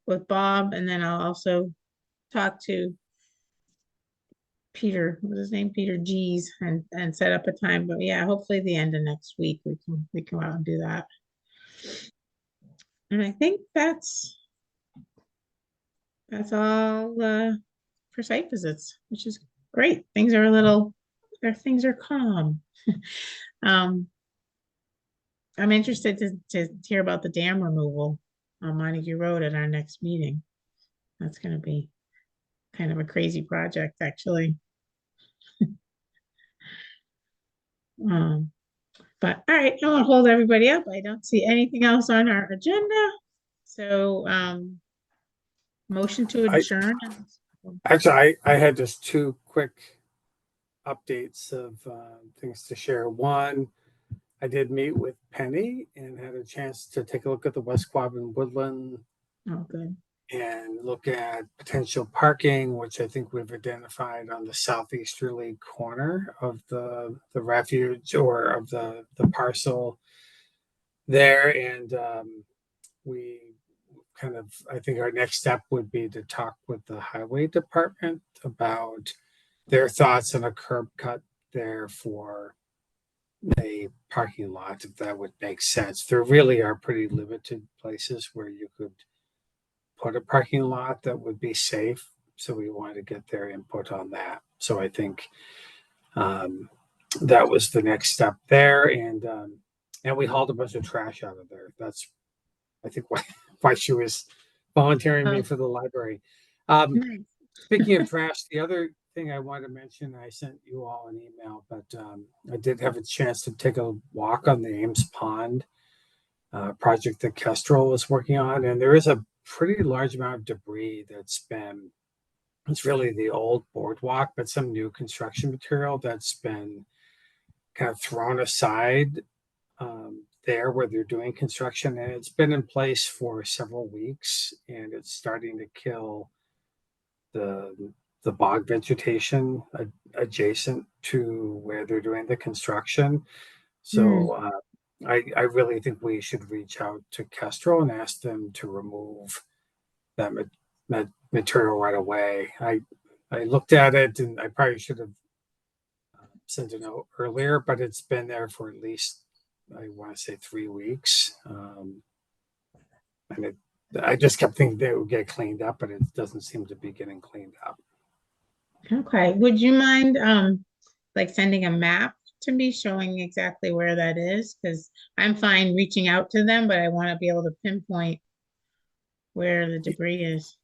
with Bob and then I'll also talk to Peter, what's his name? Peter G's and set up a time. But yeah, hopefully the end of next week we can go out and do that. And I think that's all for site visits, which is great. Things are calm. Um, I'm interested to hear about the dam removal on Montague Road at our next meeting. That's gonna be kind of a crazy project, actually. But all right, I won't hold everybody up. I don't see anything else on our agenda. So, motion to adjourn. Actually, I had just two quick updates of things to share. One, I did meet with Penny and had a chance to take a look at the West Quabbin Woodland Oh, good. and look at potential parking, which I think we've identified on the southeasterly corner of the refuge or of the parcel there. And we kind of, I think our next step would be to talk with the highway department about their thoughts on a curb cut there for a parking lot, if that would make sense. There really are pretty limited places where you could put a parking lot that would be safe. So we wanted to get their input on that. So I think that was the next step there. And we hauled a bunch of trash out of there. That's, I think, why she was volunteering me for the library. Nice. Speaking of trash, the other thing I wanted to mention, I sent you all an email, but I did have a chance to take a walk on the Ames Pond project that Kestrel was working on. And there is a pretty large amount of debris that's been, it's really the old boardwalk, but some new construction material that's been kind of thrown aside there where they're doing construction, and it's been in place for several weeks, and it's starting to kill the bog vegetation adjacent to where they're doing the construction. So I really think we should reach out to Kestrel and ask them to remove that material right away. I looked at it and I probably should have sent a note earlier, but it's been there for at least, I want to say 3 weeks. And I just kept thinking they would get cleaned up, but it doesn't seem to be getting cleaned up. Okay, would you mind like sending a map to me showing exactly where that is? Because I'm fine reaching out to them, but I want to be able to pinpoint where the debris is.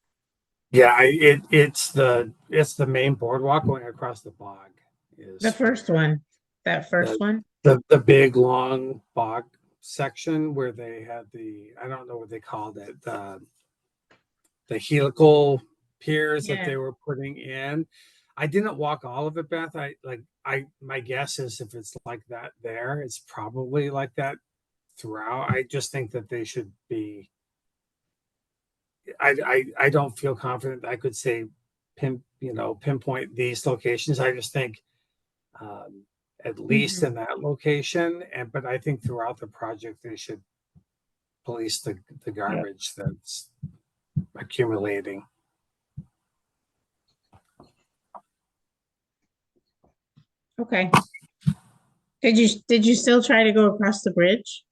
Yeah, it's the main boardwalk going across the bog. The first one, that first one? The big long bog section where they had I don't know what they called it, the helical piers that they were putting in. I didn't walk all of it, Beth. My guess is if it's like that there, it's probably like that throughout. I just think that they should be. I don't feel confident I could say pinpoint these locations. I just think at least in that location, but I think throughout the project they should police the garbage that's accumulating. Okay. Did you still try to go across the bridge?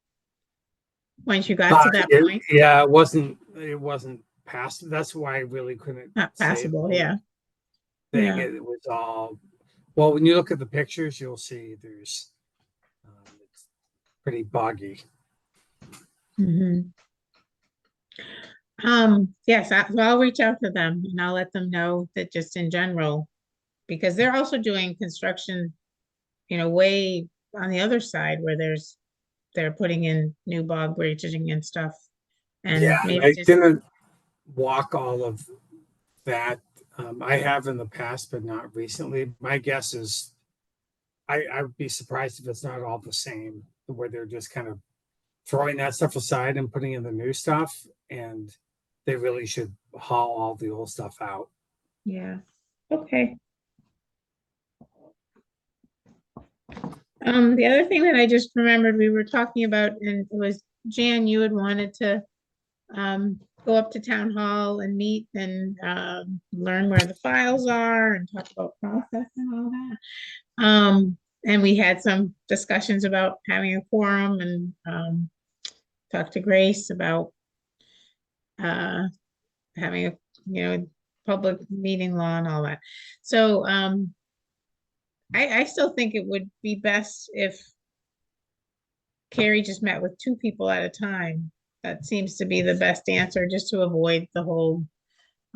Once you got to that point? Yeah, it wasn't passed. That's why I really couldn't Not say passable, yeah. Thing. It was all, well, when you look at the pictures, you'll see there's it's pretty boggy. Yes, I'll reach out to them and I'll let them know that just in general, because they're also doing construction, way on the other side where they're putting in new bog bridging and stuff. And maybe I just didn't walk all of that. I have in the past, but not recently. My guess is I would be surprised if it's not all the same, where they're just kind of throwing that stuff aside and putting in the new stuff, and they really should haul all the old stuff out. Yeah. Okay. The other thing that I just remembered we were talking about, and it was Jan, you had wanted to go up to town hall and meet and learn where the files are and talk about process and all that. And we had some discussions about having a quorum and talk to Grace about having a public meeting law and all that. So I still think it would be best if Carrie just met with 2 people at a time. That seems to be the best answer, just to avoid the whole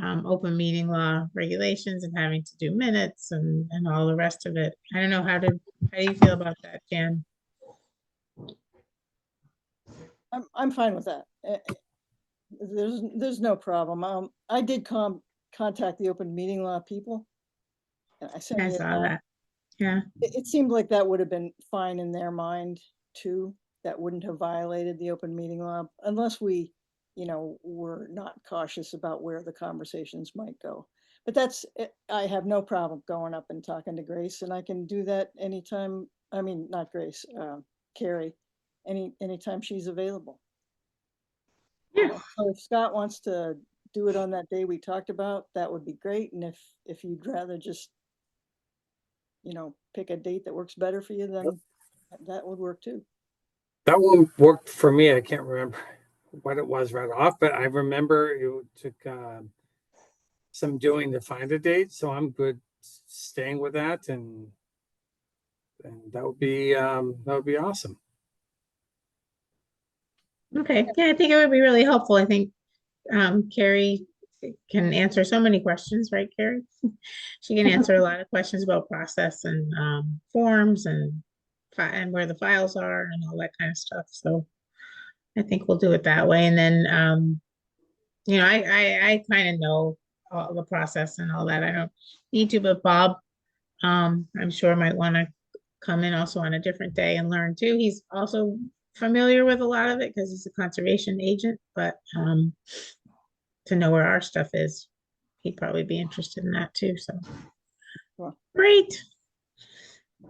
open meeting law regulations and having to do minutes and all the rest of it. I don't know, how do you feel about that, Jan? I'm fine with that. There's no problem. I did contact the open meeting law people. And I sent I you saw that. Yeah. It seemed like that would have been fine in their mind too. That wouldn't have violated the open meeting law unless we, were not cautious about where the conversations might go. But that's, I have no problem going up and talking to Grace, and I can do that anytime. I mean, not Grace, Carrie, anytime she's available. Yeah. So if Scott wants to do it on that day we talked about, that would be great. And if you'd rather just, pick a date that works better for you, then that would work too. That one worked for me. I can't remember what it was right off, but I remember it took some doing to find a date. So I'm good staying with that, and that would be awesome. Okay. Yeah, I think it would be really helpful. I think Carrie can answer so many questions, right, Carrie? She can answer a lot of questions about process and forms and where the files are and all that kind of stuff. So I think we'll do it that way. And then you know, I kind of know all the process and all that. I don't need to, but Bob, I'm sure might want to come in also on a different day and learn too. He's also familiar with a lot of it because he's a conservation agent, but to know where our stuff is, he'd probably be interested in that too. So Cool. great.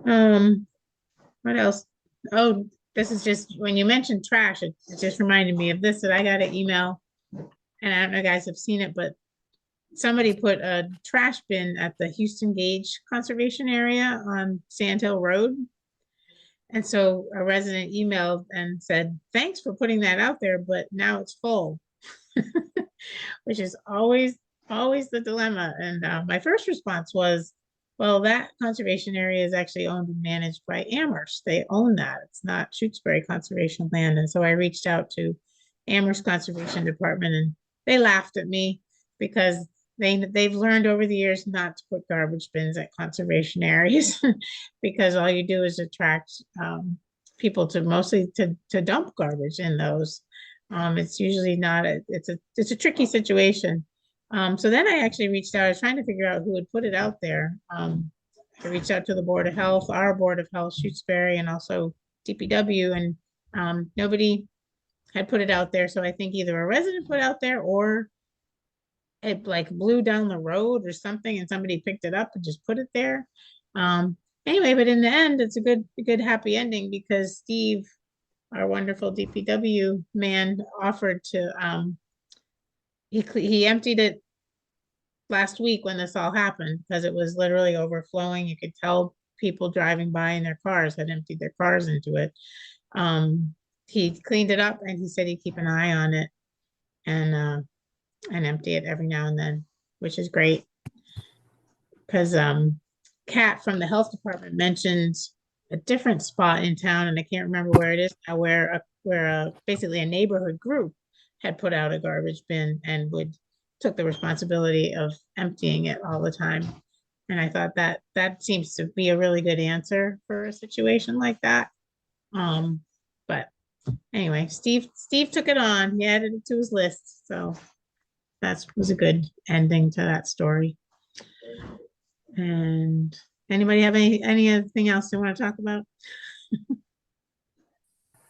What else? Oh, this is just when you mentioned trash, it just reminded me of this that I got an email, and I don't know if you guys have seen it, but somebody put a trash bin at the Houston Gage Conservation Area on Sand Hill Road. And so a resident emailed and said, thanks for putting that out there, but now it's full, which is always the dilemma. And my first response was, well, that conservation area is actually owned and managed by Amherst. They own that. It's not Shutesbury Conservation Land. And so I reached out to Amherst Conservation Department, and they laughed at me because they've learned over the years not to put garbage bins at conservation areas because all you do is attract people to mostly to dump garbage in those. It's usually not it's a tricky situation. So then I actually reached out. I was trying to figure out who would put it out there. I reached out to the Board of Health, our Board of Health, Shutesbury, and also DPW, and nobody had put it out there. So I think either a resident put out there or it like blew down the road or something and somebody picked it up and just put it there. Anyway, but in the end, it's a good happy ending because Steve, our wonderful DPW man, offered to he emptied it last week when this all happened because it was literally overflowing. You could tell people driving by in their cars had emptied their cars into it. He cleaned it up and he said he'd keep an eye on it and empty it every now and then, which is great. Because Kat from the health department mentioned a different spot in town, and I can't remember where it is now, where basically a neighborhood group had put out a garbage bin and took the responsibility of emptying it all the time. And I thought that seems to be a really good answer for a situation like that. But anyway, Steve took it on. He added it to his list, so that was a good ending to that story. And anybody have anything else they want to talk about?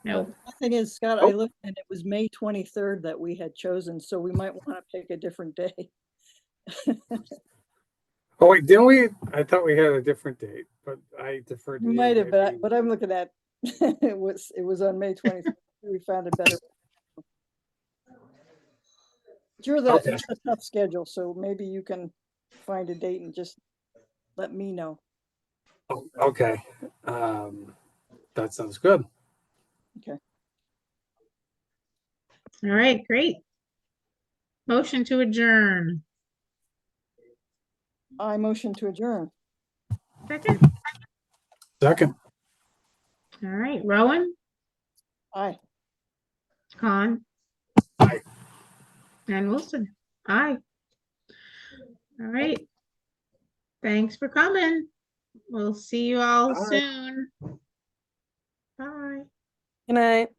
No. The thing is, Scott, I looked and it was May 23rd that we had chosen, so we might want to pick a different day. Oh, wait, didn't we? I thought we had a different date, but I deferred to We you. might have, maybe. but I'm looking at, it was on May 23rd. We found a better. You're Okay. the tough schedule, so maybe you can find a date and just let me know. Oh, okay. That sounds good. Okay. All right, great. Motion to adjourn. I motion to adjourn. Second. Second. All right, Rowan, Aye. Con. Aye. And Wilson. Aye. All right. Thanks for coming. We'll see you all Bye. soon. Bye. Good night.